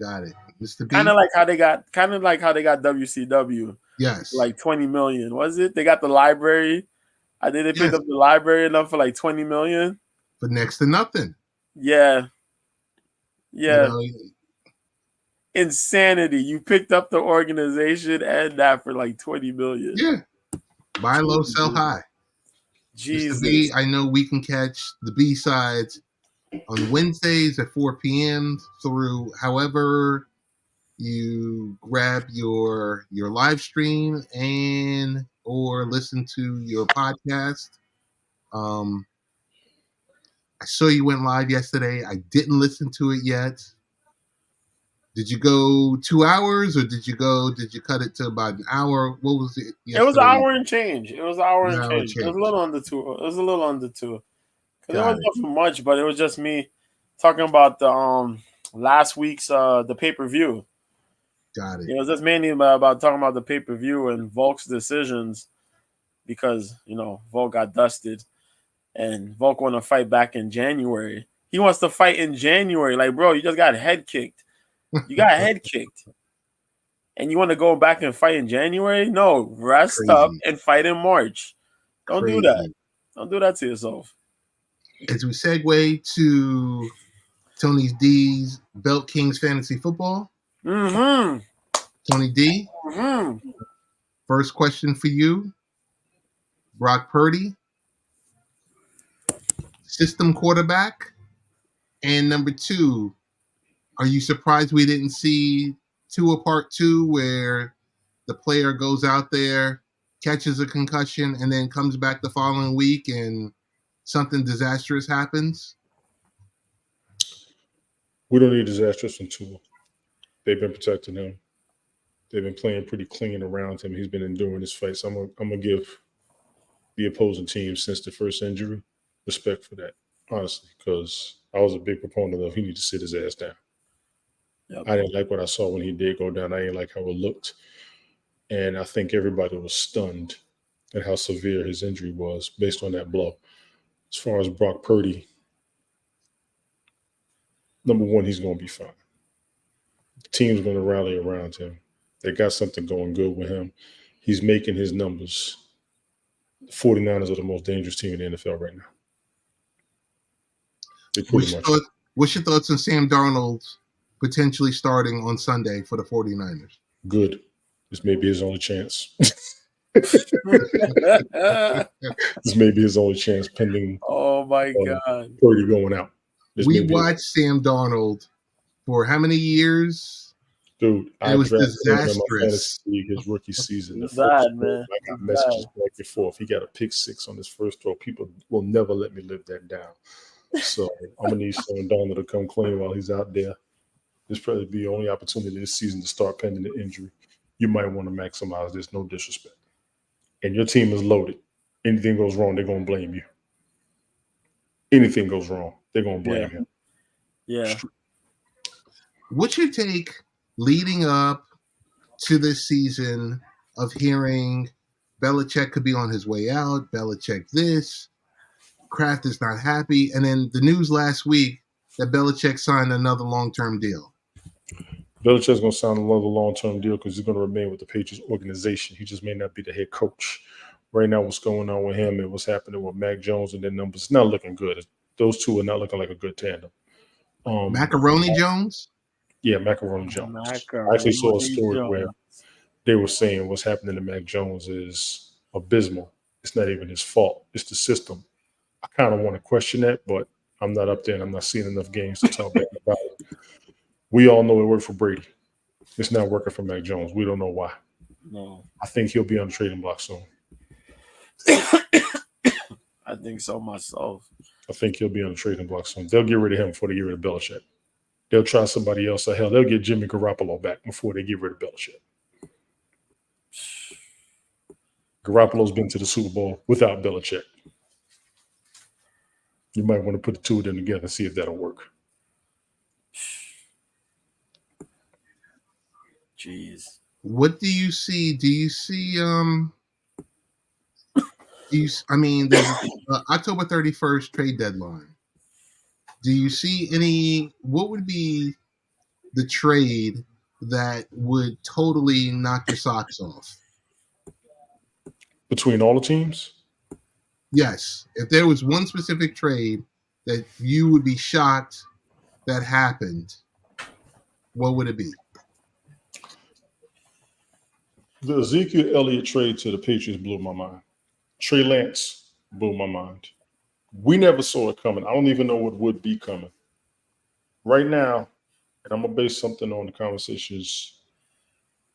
Got it. Mr. B? Kind of like how they got WCW. Yes. Like 20 million. Was it? They got the library. I think they picked up the library enough for like 20 million. For next to nothing. Yeah. Insanity. You picked up the organization and that for like 20 million. Yeah. Buy low, sell high. Jesus. Mr. B, I know we can catch the B-sides on Wednesdays at 4 p.m. through however you grab your live stream and or listen to your podcast. I saw you went live yesterday. I didn't listen to it yet. Did you go 2 hours, or did you cut it to about an hour? What was it yesterday? It was an hour and change. It was an hour and An hour and change. It was change. a little under 2. It was a little under 2. Because it Got wasn't for much, but it was just me talking about the last week's the pay-per-view. Got it. It was just mainly about talking about the pay-per-view and Volk's decisions because, Volk got dusted and Volk want to fight back in January. He wants to fight in January. Like, bro, you just got head kicked. You got head kicked. And you want to go back and fight in January? No, rest up and fight in March. Don't do that. Don't do that to yourself. As we segue to Tony D's Belt Kings Fantasy Football. Mm-hmm. Tony D. Mm-hmm. First question for you. Brock Purdy. System quarterback. And number 2, are you surprised we didn't see Tua Part 2 where the player goes out there, catches a concussion, and then comes back the following week and something disastrous happens? We don't need disastrous from Tua. They've been protecting him. They've been playing pretty clean around him. He's been enduring his fight. So I'm gonna give the opposing team since the first injury respect for that, honestly, because I was a big proponent of he need to sit his ass down. Yep. I didn't like what I saw when he did go down. I didn't like how it looked. And I think everybody was stunned at how severe his injury was based on that blow. As far as Brock Purdy, number 1, he's going to be fine. The team's going to rally around him. They got something going good with him. He's making his numbers. The 49ers are the most dangerous team in the NFL right now. What's your thoughts on Sam Darnold potentially starting on Sunday for the 49ers? Good. This may be his only chance. This may be his only chance pending. Oh, my God. Purdy going out. We watched Sam Darnold for how many years? Dude, it was disastrous. His rookie season. The bad, man. I got messages back and forth. He got a pick 6 on his first throw. People will never let me live that down. So I'm going to need Sam Darnold to come clean while he's out there. This probably be the only opportunity this season to start pending the injury. You might want to maximize this, no disrespect. And your team is loaded. Anything goes wrong, they're going to blame you. Anything goes wrong, they're going to blame him. Yeah. What's your take leading up to this season of hearing Belichick could be on his way out, Belichick this, Kraft is not happy, and then the news last week that Belichick signed another long-term deal? Belichick's going to sign another long-term deal because he's going to remain with the Patriots organization. He just may not be the head coach. Right now, what's going on with him and what's happening with Mac Jones and their numbers, it's not looking good. Those two are not looking like a good tandem. Macaroni Jones? Yeah, Macaroni Jones. I actually saw a story where they were saying what's happening to Mac Jones is abysmal. It's not even his fault. It's the system. I kind of want to question that, but I'm not up there and I'm not seeing enough games to talk back about it. We all know it worked for Brady. It's not working for Mac Jones. We don't know why. No. I think he'll be on the trading block soon. I think so myself. I think he'll be on the trading block soon. They'll get rid of him before they get rid of Belichick. They'll try somebody else. Or hell, they'll get Jimmy Garoppolo back before they get rid of Belichick. Garoppolo's been to the Super Bowl without Belichick. You might want to put the two of them together and see if that'll work. Jeez. What do you see? Do you see there's October 31st trade deadline. Do you see what would be the trade that would totally knock your socks off? Between all the teams? Yes. If there was one specific trade that you would be shocked that happened, what would it be? The Ezekiel Elliott trade to the Patriots blew my mind. Trey Lance blew my mind. We never saw it coming. I don't even know what would be coming. Right now, and I'm going to base something on the conversations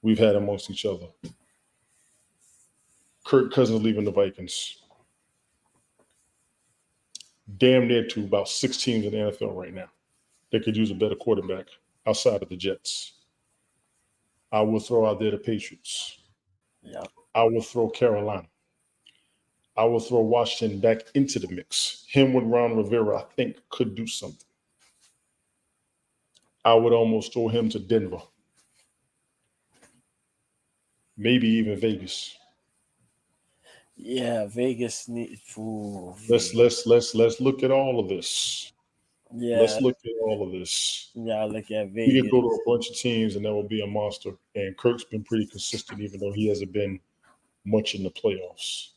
we've had amongst each other. Kirk Cousins leaving the Vikings. damn near to about 6 teams in the NFL right now. They could use a better quarterback outside of the Jets. I will throw out there the Patriots. Yeah. I will throw Carolina. I will throw Washington back into the mix. Him with Ron Rivera, I think, could do something. I would almost throw him to Denver. Maybe even Vegas. Yeah, Vegas Let's look at all of this. Yeah, Let's look at all of this. yeah. Look at He Vegas. could go to a bunch of teams and that will be a monster. And Kirk's been pretty consistent, even though he hasn't been much in the playoffs.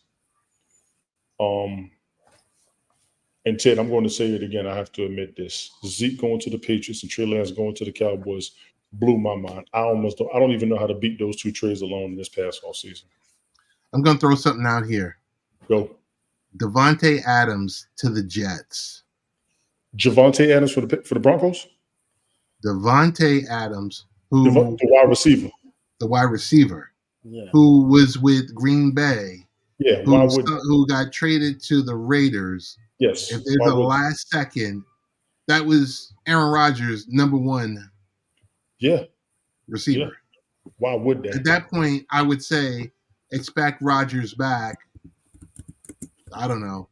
And Ted, I'm going to say it again. I have to admit this. Zeke going to the Patriots and Trey Lance going to the Cowboys blew my mind. I don't even know how to beat those two trades alone in this past offseason. I'm going to throw something out here. Go. Devontae Adams to the Jets. Javonte Adams for the Broncos? Devontae Adams, who the wide receiver. The wide receiver. Yeah. Who was with Green Bay. Yeah, who got traded to the Raiders. Yes. If there's a last second, that was Aaron Rodgers' number one receiver. Yeah. Why would that? At that point, I would say expect Rodgers back. I don't know.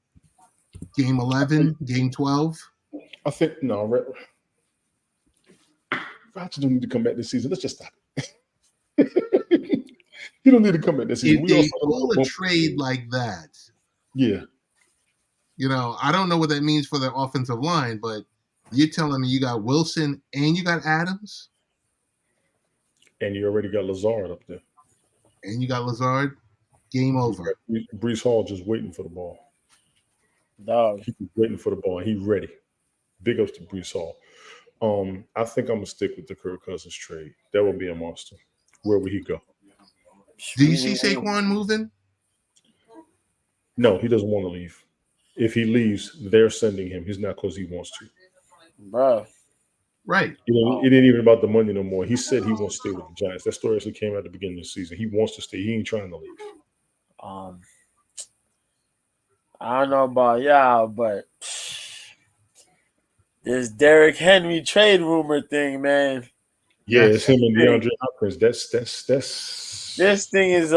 Game 11, game 12. I think no. Rodgers don't need to come back this season. Let's just stop it. You don't need to come back this season. If they pull a trade like that, yeah. You know, I don't know what that means for the offensive line, but you're telling me you got Wilson and you got Adams? And you already got Lazard up there. And you got Lazard? Game over. Breece Hall just waiting for the ball. Dog. He's waiting for the ball. And he's ready. Big ups to Breece Hall. I think I'm going to stick with the Kirk Cousins trade. That will be a monster. Where will he go? Do you see Saquon moving? No, he doesn't want to leave. If he leaves, they're sending him. He's not because he wants to. Bro. Right. It ain't even about the money no more. He said he wants to stay with the Giants. That story actually came out at the beginning of the season. He wants to stay. He ain't trying to leave. I don't know about y'all, but this Derrick Henry trade rumor thing, man. Yeah, it's him and DeAndre Hopkins. That's this thing is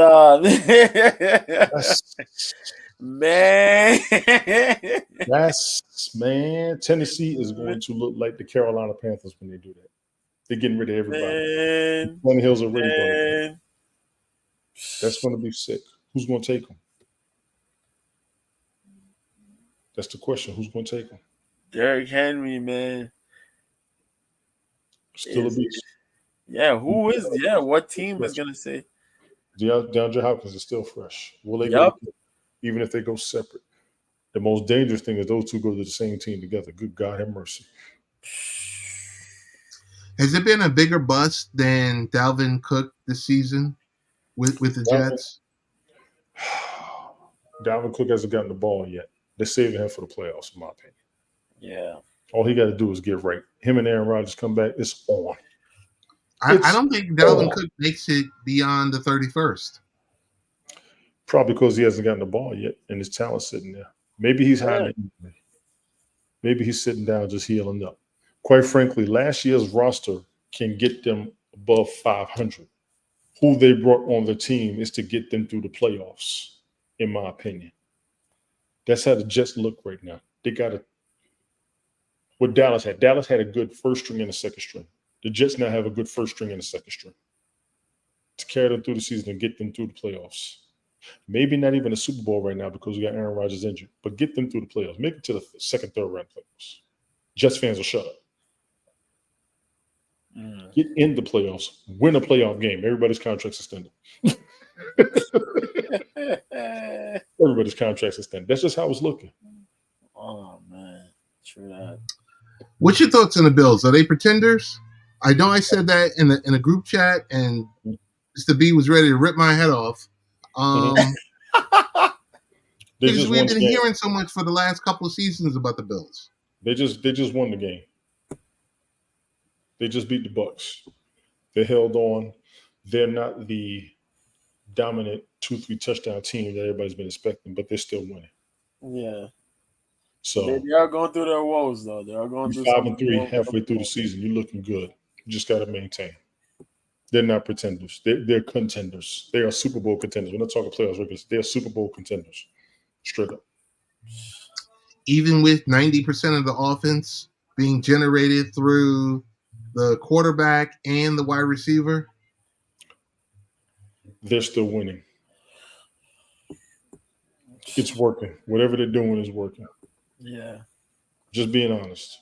man. Man, Tennessee is going to look like the Carolina Panthers when they do that. They're getting rid of everybody. Tannehill's already going. That's going to be sick. Who's going to take them? That's the question. Who's going to take them? Derrick Henry, man. Still a beast. Yeah, who is? Yeah, what team is going to say? DeAndre Hopkins is still fresh. Will they go, even if they go separate? The most dangerous thing is those two go to the same team together. Good God have mercy. Has it been a bigger bust than Dalvin Cook this season with the Jets? Dalvin Cook hasn't gotten the ball yet. They're saving him for the playoffs, in my opinion. Yeah. All he got to do is get right. Him and Aaron Rodgers come back. It's on. I don't think Dalvin Cook makes it beyond the 31st. Probably because he hasn't gotten the ball yet and his talent's sitting there. Maybe he's hiding. Maybe he's sitting down just healing up. Quite frankly, last year's roster can get them above 500. Who they brought on the team is to get them through the playoffs, in my opinion. That's how the Jets look right now. They got what Dallas had. Dallas had a good first string and a second string. The Jets now have a good first string and a second string to carry them through the season and get them through the playoffs. Maybe not even a Super Bowl right now because we got Aaron Rodgers injured, but get them through the playoffs. Make it to the second, third round playoffs. Jets fans will shut up. Get in the playoffs. Win a playoff game. Everybody's contract's extended. Everybody's contract's extended. That's just how it's looking. Oh, man. True that. What's your thoughts on the Bills? Are they pretenders? I know I said that in a group chat, and Mr. B was ready to rip my head off. Because we've been hearing so much for the last couple of seasons about the Bills. They just won the game. They just beat the Bucks. They held on. They're not the dominant 2-3 touchdown team that everybody's been expecting, but they're still winning. Yeah. So they are going through their woes, though. They are going through 5-3 halfway through the season. You're looking good. You just got to maintain. They're not pretenders. They're contenders. They are Super Bowl contenders. We're not talking playoffs regulars. They're Super Bowl contenders. Straight up. Even with 90% of the offense being generated through the quarterback and the wide receiver, they're still winning. It's working. Whatever they're doing is working. Yeah. Just being honest.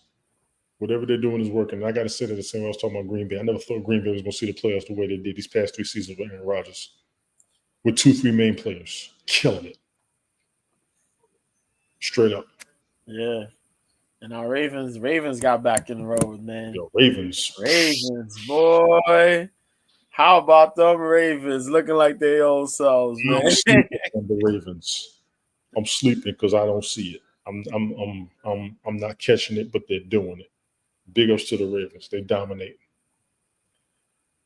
Whatever they're doing is working. And I got to say that the same way I was talking about Green Bay. I never thought Green Bay was going to see the playoffs the way they did these past 3 seasons with Aaron Rodgers. With 2-3 main players. Killing it. Straight up. Yeah. And our Ravens got back in the road, man. Yo, Ravens, boy. How about them Ravens looking like their old selves, man? I'm sleeping on the Ravens. I'm sleeping because I don't see it. I'm not catching it, but they're doing it. Big ups to the Ravens. They dominate.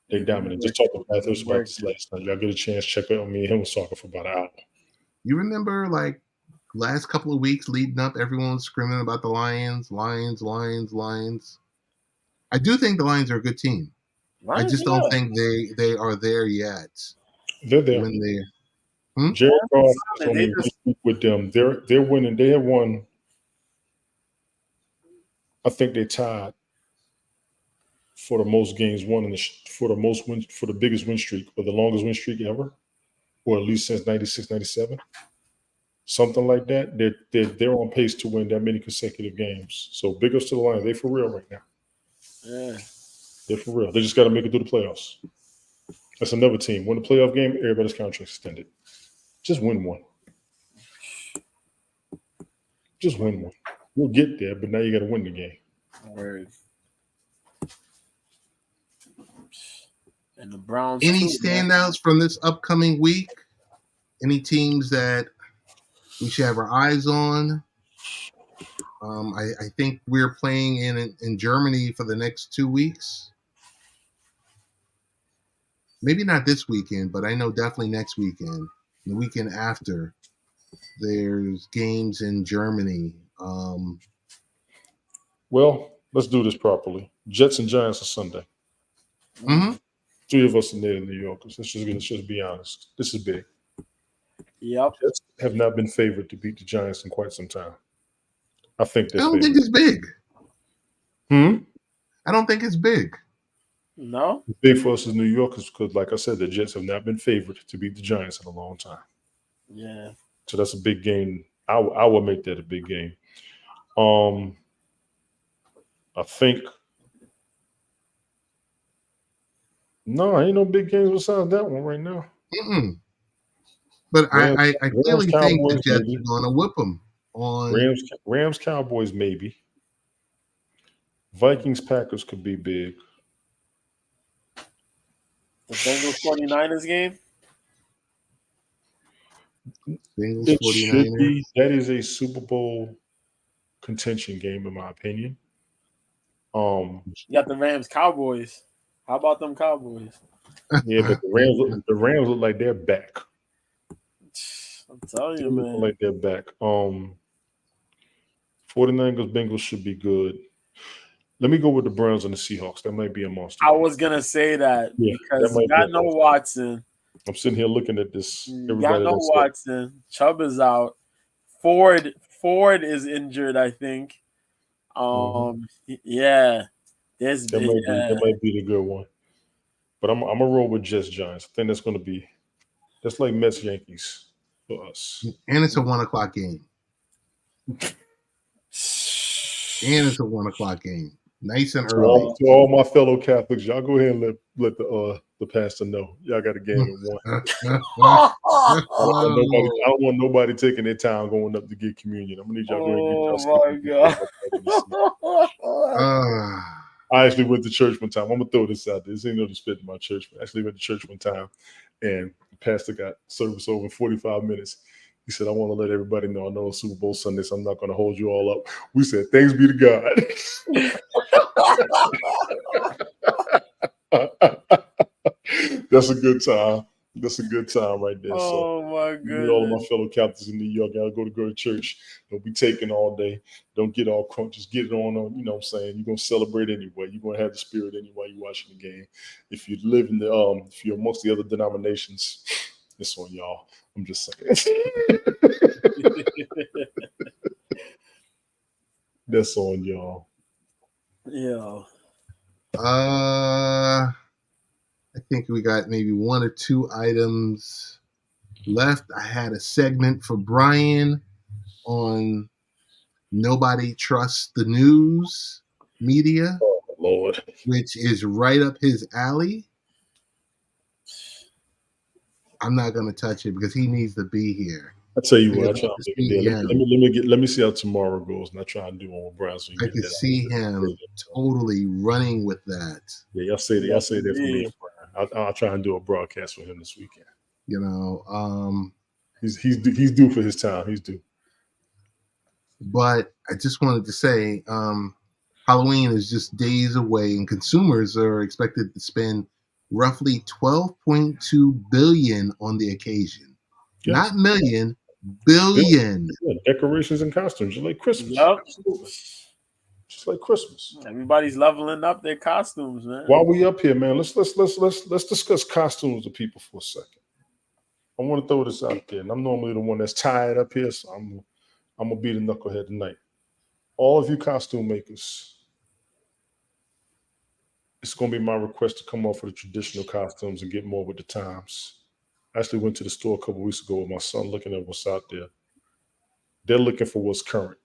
They dominate. Just talking about this last night. Y'all get a chance, check out me and him was talking for about an hour. you remember like last couple of weeks leading up, everyone was screaming about the Lions. I do think the Lions are a good team. I just don't think they are there yet. They're there. When they Jared Goff told me with them. They're winning. They have won. I think they tied for the most games won for the biggest win streak or the longest win streak ever, or at least since 96, 97. Something like that. They're on pace to win that many consecutive games. So big ups to the Lions. They for real right now. Yeah. They're for real. They just got to make it through the playoffs. That's another team. Win the playoff game, everybody's contract extended. Just win one. Just win one. We'll get there, but now you got to win the game. Word. And the Browns. Any standouts from this upcoming week? Any teams that we should have our eyes on? I think we're playing in Germany for the next 2 weeks. Maybe not this weekend, but I know definitely next weekend. The weekend after, there's games in Germany. Well, let's do this properly. Jets and Giants are Sunday. Mm-hmm. 3 of us are native New Yorkers. Let's just be honest. This is big. Yep. Jets have not been favored to beat the Giants in quite some time. I think I don't think it's big. I don't think it's big. No? It's big for us as New Yorkers because, like I said, the Jets have not been favored to beat the Giants in a long time. Yeah. So that's a big game. I will make that a big game. I think no, ain't no big games besides that one right now. Mm-mm. But I clearly think the Jets are going to whip them on Rams, Cowboys, maybe. Vikings, Packers could be big. The Bengals 49ers game? Bengals, It 49ers. should be. That is a Super Bowl contention game, in my opinion. You got the Rams, Cowboys. How about them Cowboys? Yeah, but the Rams look like they're back. I'm telling you, They look man. like they're back. 49ers, Bengals should be good. Let me go with the Browns and the Seahawks. That might be a monster. I was gonna say that because you got no Watson. I'm sitting here looking at this. You got no Watson. Chubb is out. Ford is injured, I think. Yeah. That might be the good one. But I'm gonna roll with Jets Giants. I think that's like Mets Yankees for us. And it's a 1:00 game. Nice and early. To all my fellow Catholics, y'all go ahead and let the pastor know. Y'all got a game at 1. I don't want nobody taking their time going up to get communion. I'm gonna need y'all to go and get Oh my God. I actually went to church one time. I'm gonna throw this out there. This ain't no disrespect to my church, but I actually went to church one time, and the pastor got service over 45 minutes. He said, "I want to let everybody know I know it's Super Bowl Sunday, so I'm not going to hold you all up." We said, "Thanks be to God." That's a good time. That's a good time right there. Oh my Me, all of my goodness. fellow captains in New York, gotta go to church. Don't be taking all day. Don't get all crunk. Just get it on. You know what I'm saying? You're gonna celebrate anyway. You're gonna have the spirit anyway. You're watching the game. If you live in the if you're amongst the other denominations, it's on y'all. I'm just saying. That's on y'all. Yeah. I think we got maybe one or two items left. I had a segment for Brian on nobody trusts the news media, Oh Lord, which is right up his alley. I'm not going to touch it because he needs to be here. I tell you what, I Because try I to could make see it there. him. Let me see how tomorrow goes, and I try and do one with Brown. So you I get could that. see him totally running with that. Yeah, y'all say that. Y'all say that for me. Yeah. I'll try and do a broadcast for him this weekend. You know, He's due for his time. He's due. but I just wanted to say, Halloween is just days away, and consumers are expected to spend roughly $12.2 billion on the occasion. Yes. Not million, billion. Yeah, decorations and costumes, just like Christmas. Yep. Just like Christmas. Everybody's leveling up their costumes, man. While we up here, man, let's discuss costumes with people for a second. I want to throw this out there, and I'm normally the one that's tired up here, so I'm gonna be the knucklehead tonight. All of you costume makers, it's gonna be my request to come off of the traditional costumes and get more with the times. I actually went to the store a couple weeks ago with my son, looking at what's out there. They're looking for what's current.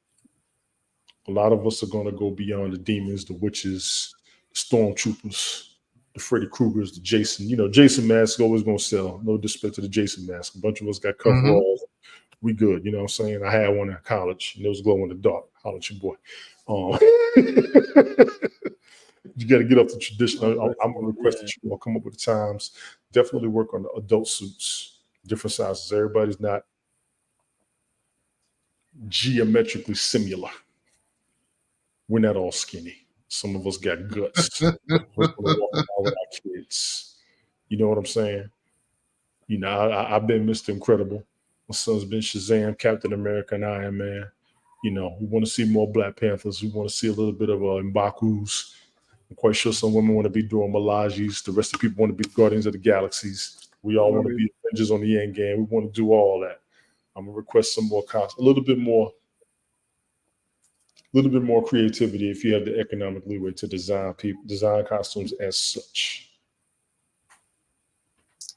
A lot of us are going to go beyond the demons, the witches, the stormtroopers, the Freddy Kruegers, the Jason. You know, Jason mask always going to sell. No disrespect to the Jason mask. A bunch of us got coveralls. We good. You know what I'm saying? I had one in college, and it was glow in the dark. Holla at your boy. You got to get off the traditional. I'm going to request that you all come up with the times. Definitely work on the adult suits, different sizes. Everybody's not geometrically similar. We're not all skinny. Some of us got guts. We're gonna walk around with our kids. You know what I'm saying? You know, I've been Mr. Incredible. My son's been Shazam, Captain America, and Iron Man. You know, we want to see more Black Panthers. We want to see a little bit of M'Baku's. I'm quite sure some women want to be doing Malaji's. The rest of the people want to be Guardians of the Galaxies. We all want to be Avengers on the end game. We want to do all that. I'm gonna request some more costumes, a little bit more creativity if you have the economic leeway to design costumes as such.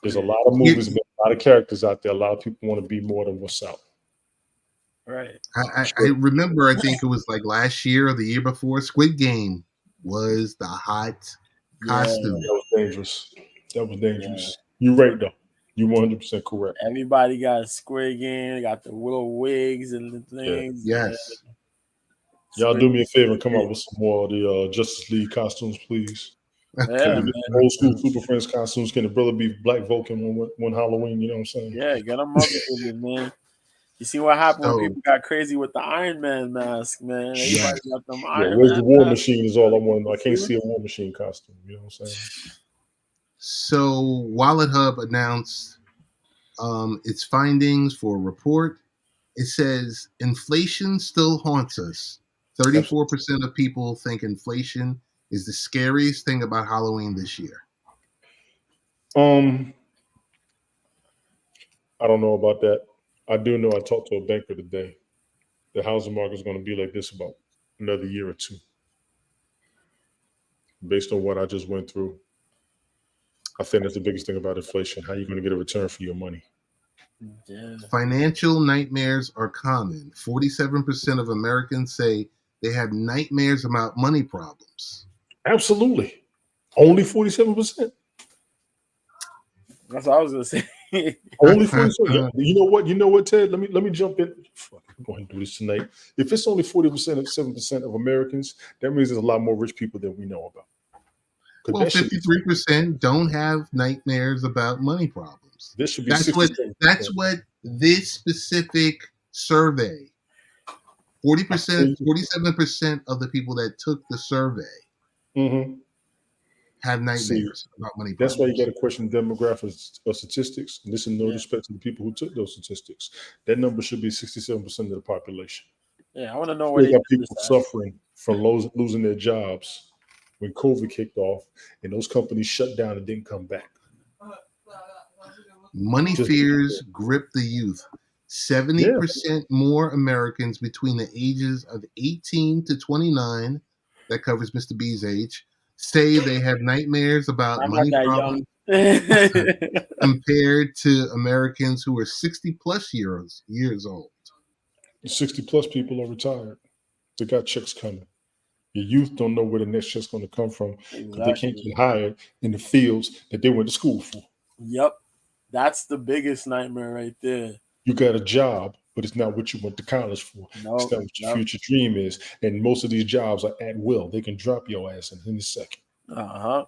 There's a lot of movies, a lot of characters out there. A lot of people want to be more than what's out. Right. I remember, I think it was like last year or the year before, Squid Game was the hot costume. That was dangerous. Yeah. You're right, though. You're 100% correct. Everybody got a Squid Game. They got the little wigs and the things. Yeah. Yes. Y'all do me a favor and come out with some more of the Justice League costumes, please. Yeah, old school Super Friends costumes. Can the brother be Black Vulcan one Halloween? You know what I'm saying? Yeah, get them up with it, man. You see what happened when people got crazy with the Iron Man mask, man? Everybody got them Iron where's Man the War mask. Machine is all I want to know. I can't see a War Machine costume. You know what I'm saying? So Wallet Hub announced its findings for a report. It says inflation still haunts us. 34% of people think inflation is the scariest thing about Halloween this year. I don't know about that. I do know I talked to a banker today. The housing market is going to be like this about another year or two. Based on what I just went through, I think that's the biggest thing about inflation. How are you going to get a return for your money? Yeah. Financial nightmares are common. 47% of Americans say they have nightmares about money problems. Absolutely. Only 47%. That's what I was going to say. Only 47%. You know what, Ted? Let me jump in. Fuck, I'm going to do this tonight. If it's only 7% of Americans, that means there's a lot more rich people than we know about. Well, 53% don't have nightmares about money problems. This should be that's what this specific survey. 47% of the people that took the survey have nightmares about money That's why you problems. got to question demographics or statistics. And this is no respect to the people who took those statistics. That number should be 67% of the population. Yeah, I want to know We where they got do people this at. suffering from losing their jobs when COVID kicked off and those companies shut down and didn't come back. Money Just- fears grip the youth. 70% more Americans between the ages of 18 to 29, that covers Mr. B's age, say they have nightmares about I'm money not that problems young. compared to Americans who are 60 plus years old. 60 plus people are retired. They got checks coming. Your youth don't know where the next check's going to come from because they can't get hired in the fields that they went to school for. Yep. That's the biggest nightmare right there. You got a job, but it's not what you went to college for. It's not what your future dream is. And most of these jobs are at will. They can drop your ass in a second. Uh-huh.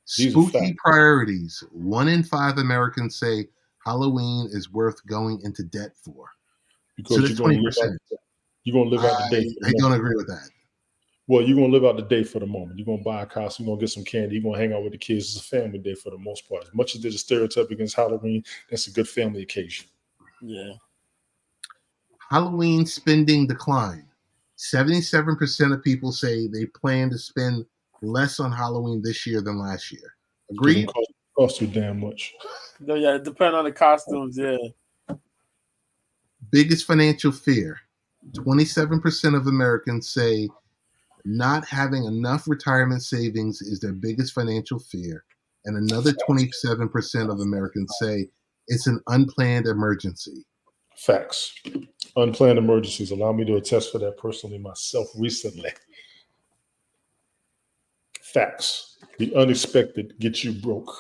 Spooky priorities. 1 in 5 Americans say Halloween is worth going into debt for. Because so that's 20%. You're going to live out the day. I don't agree with that. Well, you're going to live out the day for the moment. You're going to buy a costume. You're going to get some candy. You're going to hang out with the kids. It's a family day for the most part. As much as there's a stereotype against Halloween, that's a good family occasion. Yeah. Halloween spending decline. 77% of people say they plan to spend less on Halloween this year than last year. Agreed? It costs too damn much. No, yeah, it depends on the costumes, yeah. Biggest financial fear. 27% of Americans say not having enough retirement savings is their biggest financial fear. And another 27% of Americans say it's an unplanned emergency. Facts. Unplanned emergencies. Allow me to attest for that personally myself recently. Facts. The unexpected gets you broke.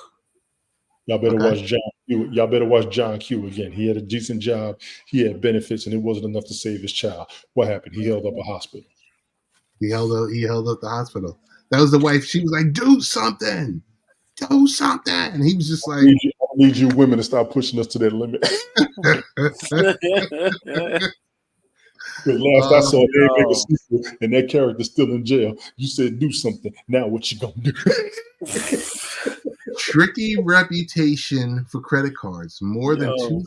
Y'all better watch John Q. Y'all better watch John Q again. He had a decent job. He had benefits, and it wasn't enough to save his child. What happened? He held up a hospital. He held up the hospital. That was the wife. She was like, "Do something, do something." And he was just like, I need you women to stop pushing us to that limit. Last I saw, they make a sequel, and that character's still in jail. You said do something. Now what you gonna do? Tricky reputation for credit cards. More than 2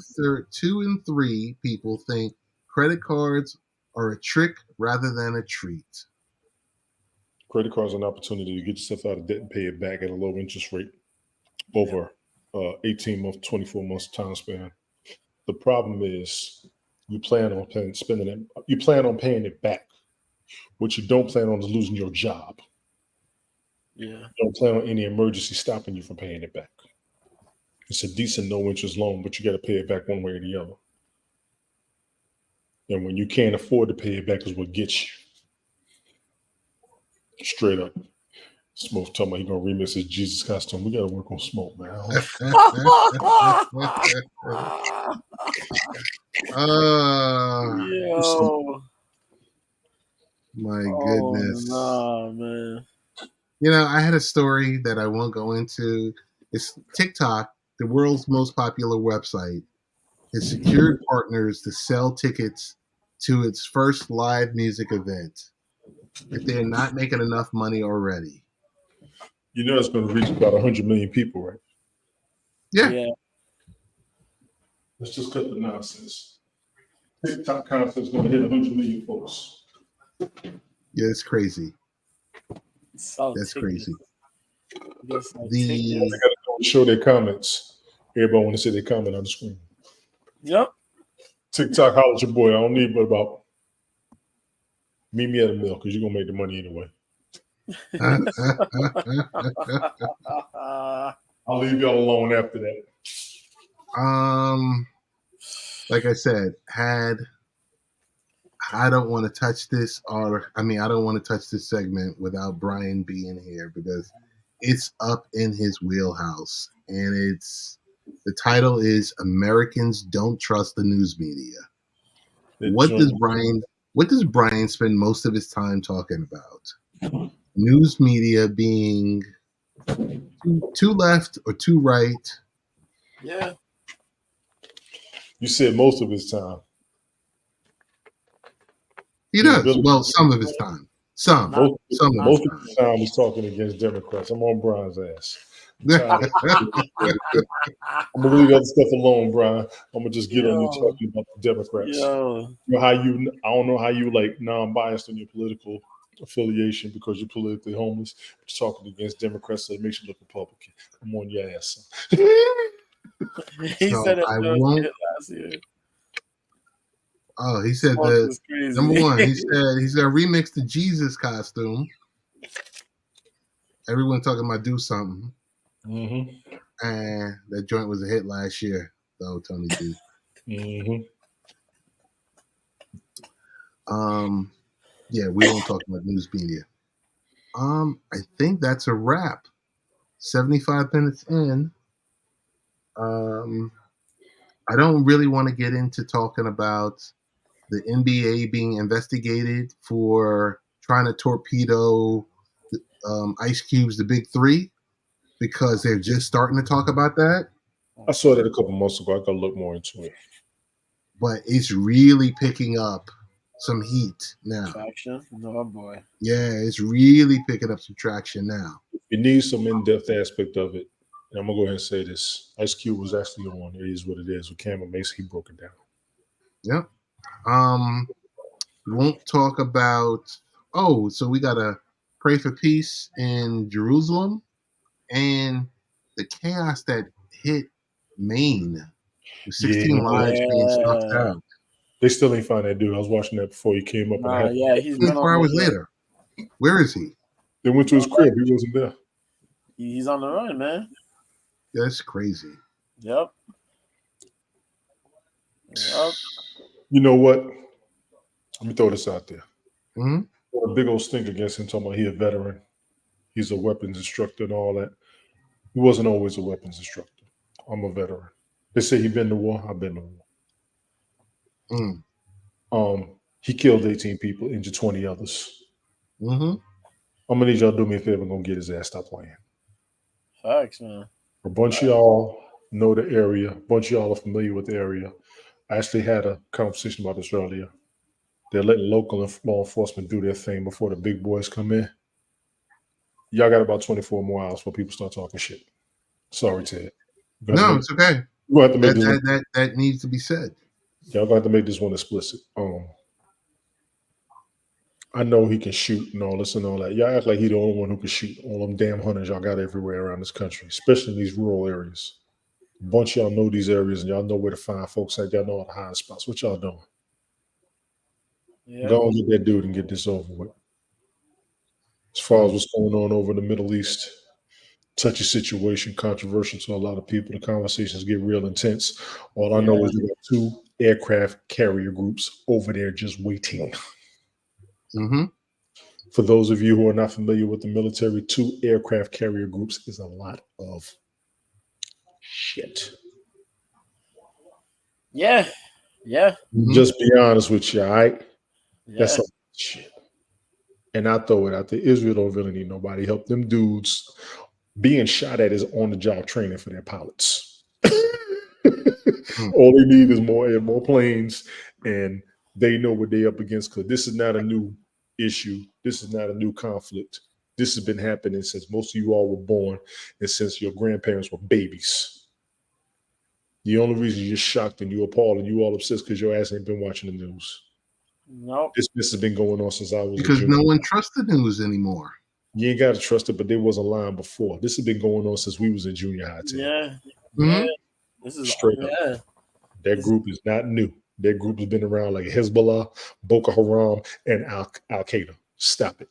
in 3 people think credit cards are a trick rather than a treat. Credit cards are an opportunity to get yourself out of debt and pay it back at a low interest rate over 18 months, 24 months time span. The problem is you plan on spending it. You plan on paying it back. What you don't plan on is losing your job. Yeah. You don't plan on any emergency stopping you from paying it back. It's a decent no interest loan, but you got to pay it back one way or the other. And when you can't afford to pay it back is what gets you. Straight up. Smoke talking about he gonna remix his Jesus costume. We gotta work on Smoke, man. Yo. My goodness. Oh, man. You know, I had a story that I won't go into. It's TikTok, the world's most popular website, has secured partners to sell tickets to its first live music event if they're not making enough money already. You know it's going to reach about 100 million people, right? Yeah. Let's just cut the nonsense. TikTok concert's going to hit 100 million folks. Yeah, it's crazy. That's crazy. They got to show their comments. Everybody want to see their comment on the screen. Yep. TikTok, holler at your boy. I don't need but about meet me at a mill because you're gonna make the money anyway. I'll leave y'all alone after that. Like I said, I don't want to touch this, I don't want to touch this segment without Brian being here because it's up in his wheelhouse, and the title is "Americans Don't Trust the News Media." What does Brian spend most of his time talking about? News media being too left or too right? Yeah. You said most of his time. He does. Well, some of his time. Some Most of of them. the time he's talking against Democrats. I'm on Brian's ass. I'm gonna leave that stuff alone, Brian. I'm gonna just get on you talking about the Democrats. Yo. You know how you? I don't know how you like non-biased on your political affiliation because you're politically homeless. But you're talking against Democrats, so it makes you look Republican. I'm on your ass. He So said it I won't. last year. Oh, he said Smoke the is crazy. number one. He said he's gonna remix the Jesus costume. Everyone talking about do something, and that joint was a hit last year, though. Tony D. Yeah, we won't talk about news media. I think that's a wrap. 75 minutes in. I don't really want to get into talking about the NBA being investigated for trying to torpedo Ice Cube's The Big Three because they're just starting to talk about that. I saw that a couple months ago. I gotta look more into it. But it's really picking up some heat now. Traction? No, boy. Yeah, it's really picking up some traction now. You need some in-depth aspect of it. And I'm gonna go ahead and say this: Ice Cube was actually on It Is What It Is with Cameron Mason. He broke it down. Yep. Won't talk about. Oh, so we gotta pray for peace in Jerusalem and the chaos that hit Maine with 16 lives being snuffed out. They still ain't find that dude. I was watching that before he came up. He's been 24 hours later. Where is he? They went to his crib. He wasn't there. He's on the run, man. That's crazy. Yep. You know what? Let me throw this out there. Mm-hmm. A big old stink against him, talking about he a veteran. He's a weapons instructor and all that. He wasn't always a weapons instructor. I'm a veteran. They say he been to war. I've been to war. He killed 18 people, injured 20 others. I'm gonna need y'all to do me a favor. I'm gonna get his ass stop playing. Facts, man. A bunch of y'all know the area. A bunch of y'all are familiar with the area. I actually had a conversation about this earlier. They're letting local and law enforcement do their thing before the big boys come in. Y'all got about 24 more hours before people start talking shit. Sorry, Ted. No, it's okay. We'll have to make that needs to be said. Y'all got to make this one explicit. I know he can shoot and all this and all that. Y'all act like he the only one who can shoot. All them damn hunters y'all got everywhere around this country, especially in these rural areas. A bunch of y'all know these areas and y'all know where to find folks at. Y'all know all the hiding spots. What y'all doing? Yeah. Go and get that dude and get this over with. As far as what's going on over in the Middle East, touchy situation, controversial to a lot of people. The conversations get real intense. All I know is there are 2 aircraft carrier groups over there just waiting. For those of you who are not familiar with the military, 2 aircraft carrier groups is a lot of shit. Yeah. Just be honest with you, all right? Yeah. That's a lot of shit. And I throw it out there. Israel don't really need nobody help. Them dudes being shot at is on-the-job training for their pilots. All they need is more planes, and they know what they're up against because this is not a new issue. This is not a new conflict. This has been happening since most of you all were born and since your grandparents were babies. The only reason you're shocked and you're appalled and you all upset because your ass ain't been watching the news. Nope. This has been going on since I was because no one trusts the news anymore. You ain't got to trust it, but there was a line before. This has been going on since we was in junior high. Yeah. This is straight up. That group is not new. That group has been around like Hezbollah, Boko Haram, and Al Qaeda. Stop it.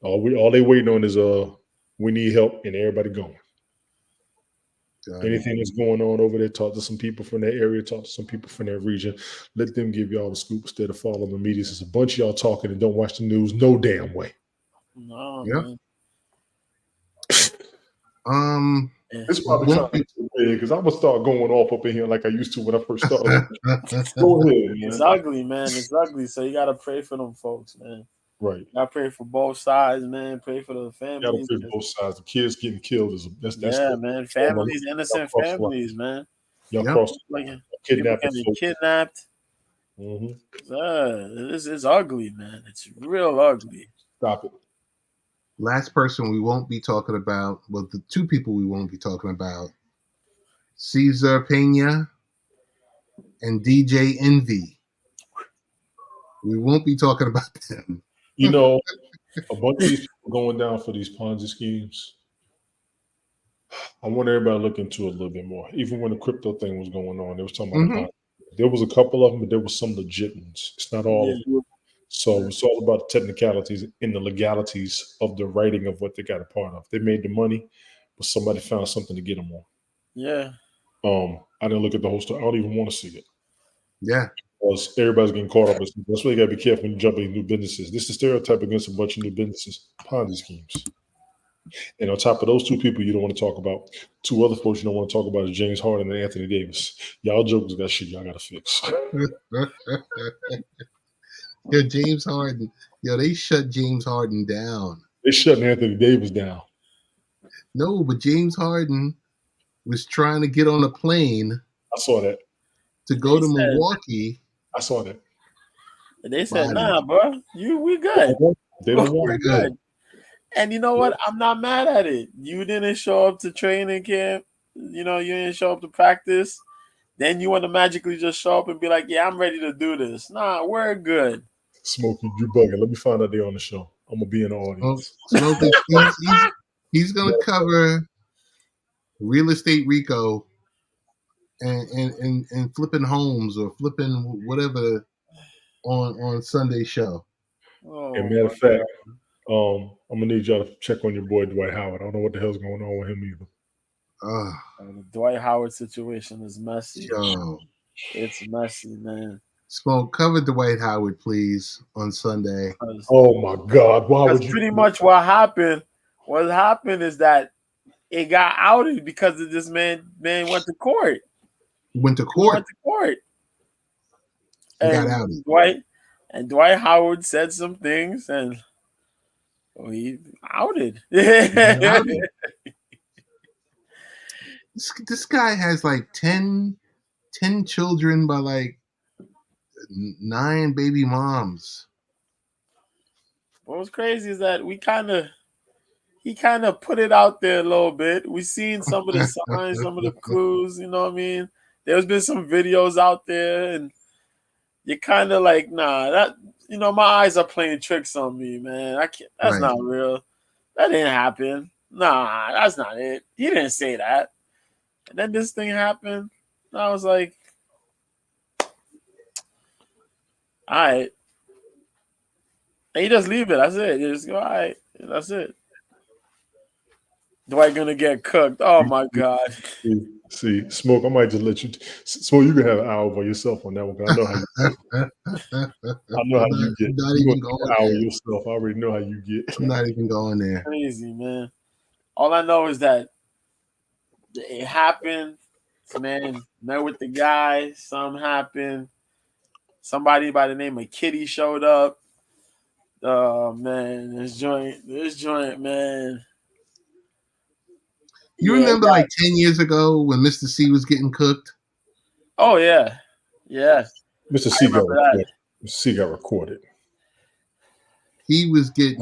All they waiting on is we need help and everybody going. Anything that's going on over there, talk to some people from that area, talk to some people from that region. Let them give y'all the scoop instead of following the media. There's a bunch of y'all talking and don't watch the news no damn way. No. Yeah. It's probably trying to be big because I'm gonna start going off up in here like I used to when I first started. Go ahead, man. It's ugly, man. It's ugly. So you gotta pray for them folks, man. Right. I pray for both sides, man. Pray for the families. You gotta pray for both sides. The kids getting killed is that's man. Families, innocent families, man. Y'all cross like kidnapped. This is ugly, man. It's real ugly. Stop it. Last person we won't be talking about, well, the two people we won't be talking about, Cesar Pena and DJ Envy. We won't be talking about them. You know, a bunch of these people going down for these Ponzi schemes. I want everybody to look into it a little bit more. Even when the crypto thing was going on, they was talking about Ponzi. There was a couple of them, but there was some legit ones. It's not all of them. So it's all about the technicalities and the legalities of the writing of what they got a part of. They made the money, but somebody found something to get them on. Yeah. I didn't look at the whole story. I don't even want to see it. Yeah. Because everybody's getting caught up. That's why you got to be careful when you jump into new businesses. This is a stereotype against a bunch of new businesses, Ponzi schemes. And on top of those two people you don't want to talk about, two other folks you don't want to talk about is James Harden and Anthony Davis. Y'all jokers got shit y'all got to fix. Yo, James Harden. Yo, they shut James Harden down. They shutting Anthony Davis down. No, but James Harden was trying to get on a plane. I saw that. To go to Milwaukee. I saw that. They said, nah, bro, we good. They don't want We're good. And you know what? I'm not mad at it. You didn't show up to training camp. You know, you didn't show up to practice. Then you want to magically just show up and be like, yeah, I'm ready to do this. Nah, we're good. Smokey, you bugging. Let me find out they're on the show. I'm going to be in the audience. Smokey, he's going to cover Real Estate Rico and flipping homes or flipping whatever on Sunday show. And matter of fact, I'm gonna need y'all to check on your boy Dwight Howard. I don't know what the hell's going on with him either. The Dwight Howard situation is messy. Yo. It's messy, man. Smoke, cover Dwight Howard, please, on Sunday. Oh my God! Why would you? Pretty much what happened. What happened is that it got outed because of this man went to court. Went to court. And got outed. Dwight Howard said some things, and he outed. This guy has like 10 children by like 9 baby moms. What was crazy is that he kind of put it out there a little bit. We seen some of the signs, some of the clues, you know what I mean? There's been some videos out there, and you're kind of like, nah, that, you know, my eyes are playing tricks on me, man. I can't, that's not real. That didn't happen. Nah, that's not it. He didn't say that. And then this thing happened. And I was like, all right. And you just leave it. That's it. You just go, all right. That's it. Dwight gonna get cooked. Oh my God. See, Smoke, I might just let you. Smoke, you can have an hour by yourself on that one. I know how you get. Not even going an hour yourself. I already know how you get. I'm not even going there. Crazy, man. All I know is that it happened. Man, met with the guy. Something happened. Somebody by the name of Kitty showed up. Oh man, this joint, man. You remember like 10 years ago when Mr. C was getting cooked? Oh, yeah. Yeah. Mr. C got recorded. He was getting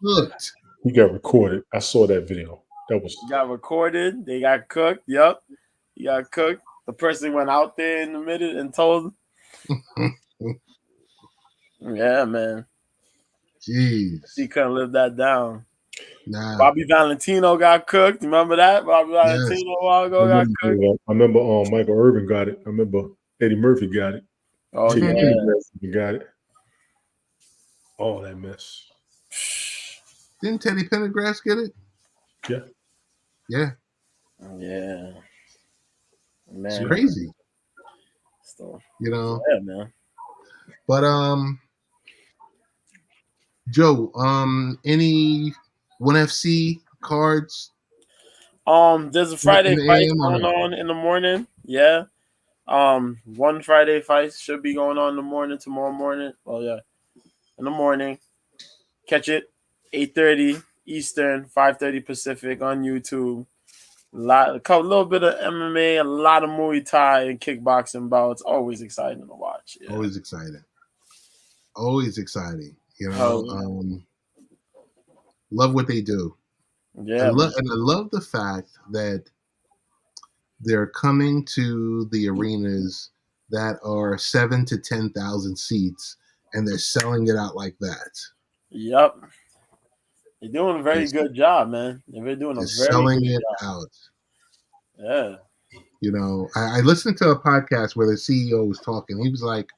cooked. He got recorded. I saw that video. He got recorded. They got cooked. Yep. He got cooked. The person went out there in the middle and told him. Yeah, man. Jeez. He couldn't live that down. Nah. Bobby Valentino got cooked. Remember that? Bobby Valentino a while ago got cooked. I remember Michael Irvin got it. I remember Eddie Murphy got it. Oh, yeah. Got it. All that mess. Didn't Teddy Pendergrass get it? Yeah. Yeah. Man. It's crazy. Still. You know? Yeah, man. But Joe, any 1FC cards? There's a Friday fight going on in the morning. Yeah. One Friday fight should be going on in the morning, tomorrow morning. Oh yeah. In the morning. Catch it 8:30 Eastern, 5:30 Pacific on YouTube. A little bit of MMA, a lot of Muay Thai and kickboxing bouts. Always exciting to watch. watch. Yeah. Always exciting. Always exciting. You Oh, know, love what they do. yeah, man. I love the fact that they're coming to the arenas that are 7 to 10,000 seats, and they're selling it out like that. Yep. They're doing a very They're, good job, man. They're doing a they're very selling good it job. out. Yeah. You know, I listened to a podcast where the CEO was talking. He was like,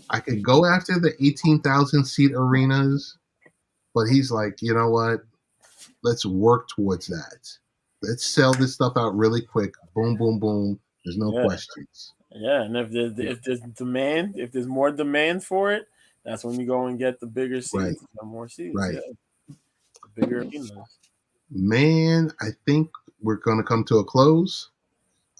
I could go after the 18,000 seat arenas, but he's like, you know what? Let's work towards that. Let's sell this stuff out really quick. Boom, boom, boom. There's no Yeah. questions. Yeah, and if there's demand, if there's more demand for it, that's when you go and get the bigger seats, Right. the more seats, Right. yeah, bigger arenas. Man, I think we're going to come to a close.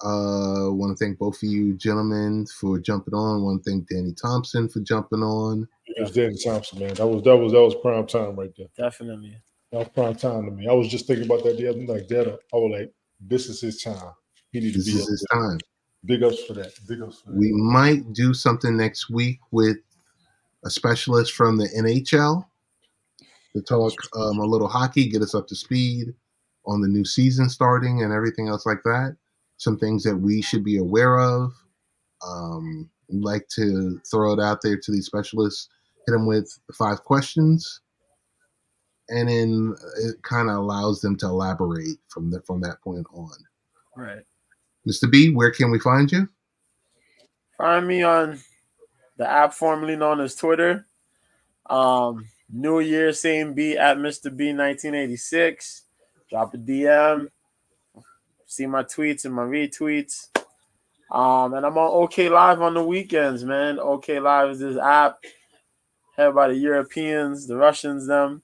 Want to thank both of you gentlemen for jumping on. Want to thank Danny Thompson for jumping on. It was Danny Thompson, man. That was prime time right there. Definitely. That was prime time to me. I was just thinking about that the other night. I was like, this is his time. He needs to This be is up his there. time. Big ups for that. Big ups for that. We might do something next week with a specialist from the NHL to talk a little hockey, get us up to speed on the new season starting and everything else like that. Some things that we should be aware of. We'd like to throw it out there to these specialists, hit them with 5 questions, and then it kind of allows them to elaborate from that point on. Right. Mr. B, where can we find you? Find me on the app formerly known as Twitter. New Year, same B at Mr. B 1986. Drop a DM. See my tweets and my retweets. And I'm on OK Live on the weekends, man. OK Live is this app headed by the Europeans, the Russians, them.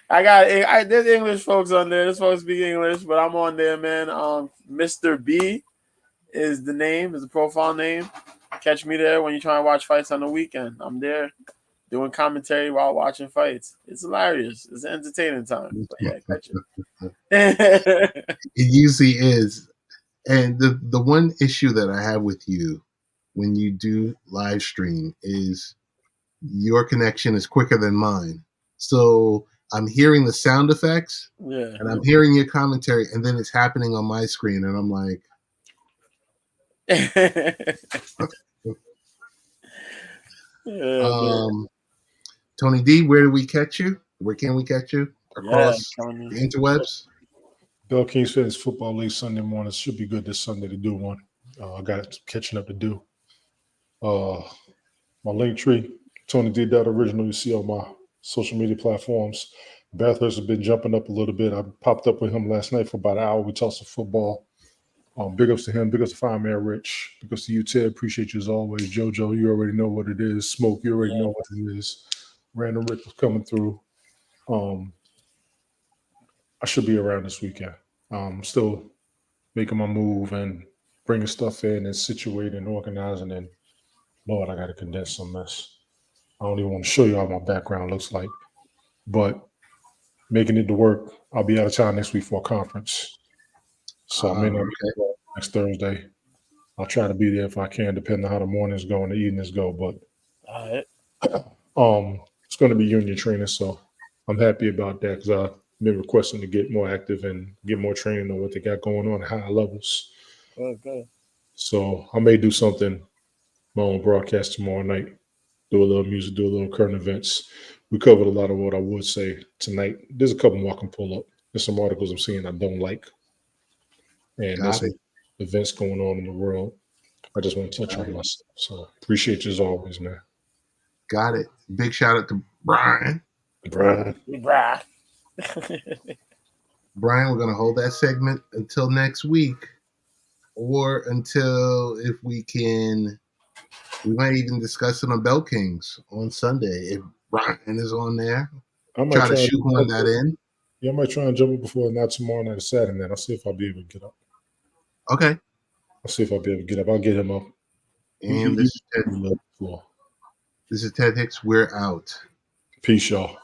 There's English folks on there. There's folks speak English, but I'm on there, man. Mr. B is the name, is the profile name. Catch me there when you're trying to watch fights on the weekend. I'm there doing commentary while watching fights. It's hilarious. It's an entertaining time. But yeah, catch it. It usually is. And the one issue that I have with you when you do live stream is your connection is quicker than mine. So I'm hearing the sound effects, Yeah. and I'm hearing your commentary, and then it's happening on my screen, and I'm like, Yeah, Tony D, where do we catch you? Where can we catch you? Across Tony. the interwebs? Bell Kings Fitness Football League Sunday morning. Should be good this Sunday to do one. I got catching up to do. My link tree, Tony D. Original, you see on my social media platforms. Bathurst has been jumping up a little bit. I popped up with him last night for about an hour. We talked some football. Big ups to him. Big ups to Fireman Rich. Big ups to you, Ted. Appreciate you as always. JoJo, you already know what it is. Smoke, you already know what it is. Random Rick was coming through. I should be around this weekend. Still making my move and bringing stuff in and situating and organizing. And Lord, I got to condense some mess. I don't even want to show you how my background looks like, but making it to work. I'll be out of town next week for a conference. So I may not be next Thursday. I'll try to be there if I can, depending on how the mornings go and the evenings go. But it's going to be union training, so I'm happy about that because I've been requesting to get more active and get more training on what they got going on at high levels. Okay. So I may do something, my own broadcast tomorrow night, do a little music, do a little current events. We covered a lot of what I would say tonight. There's a couple more I can pull up. There's some articles I'm seeing I don't like. And there's some events going on in the world. I just want to touch on myself. So appreciate you as always, man. Got it. Big shout out to Brian. Brian, we're going to hold that segment until next week, or until if we might even discuss it on Bell Kings on Sunday. If Brian is on there, I might try to shoehorn that in. Yeah, I might try and jump it before, not tomorrow night or Saturday night. I'll see if I'll be able to get up. Okay. I'll see if I'll be able to get up. I'll get him up. And this is Ted Hicks. We're out. Peace, y'all.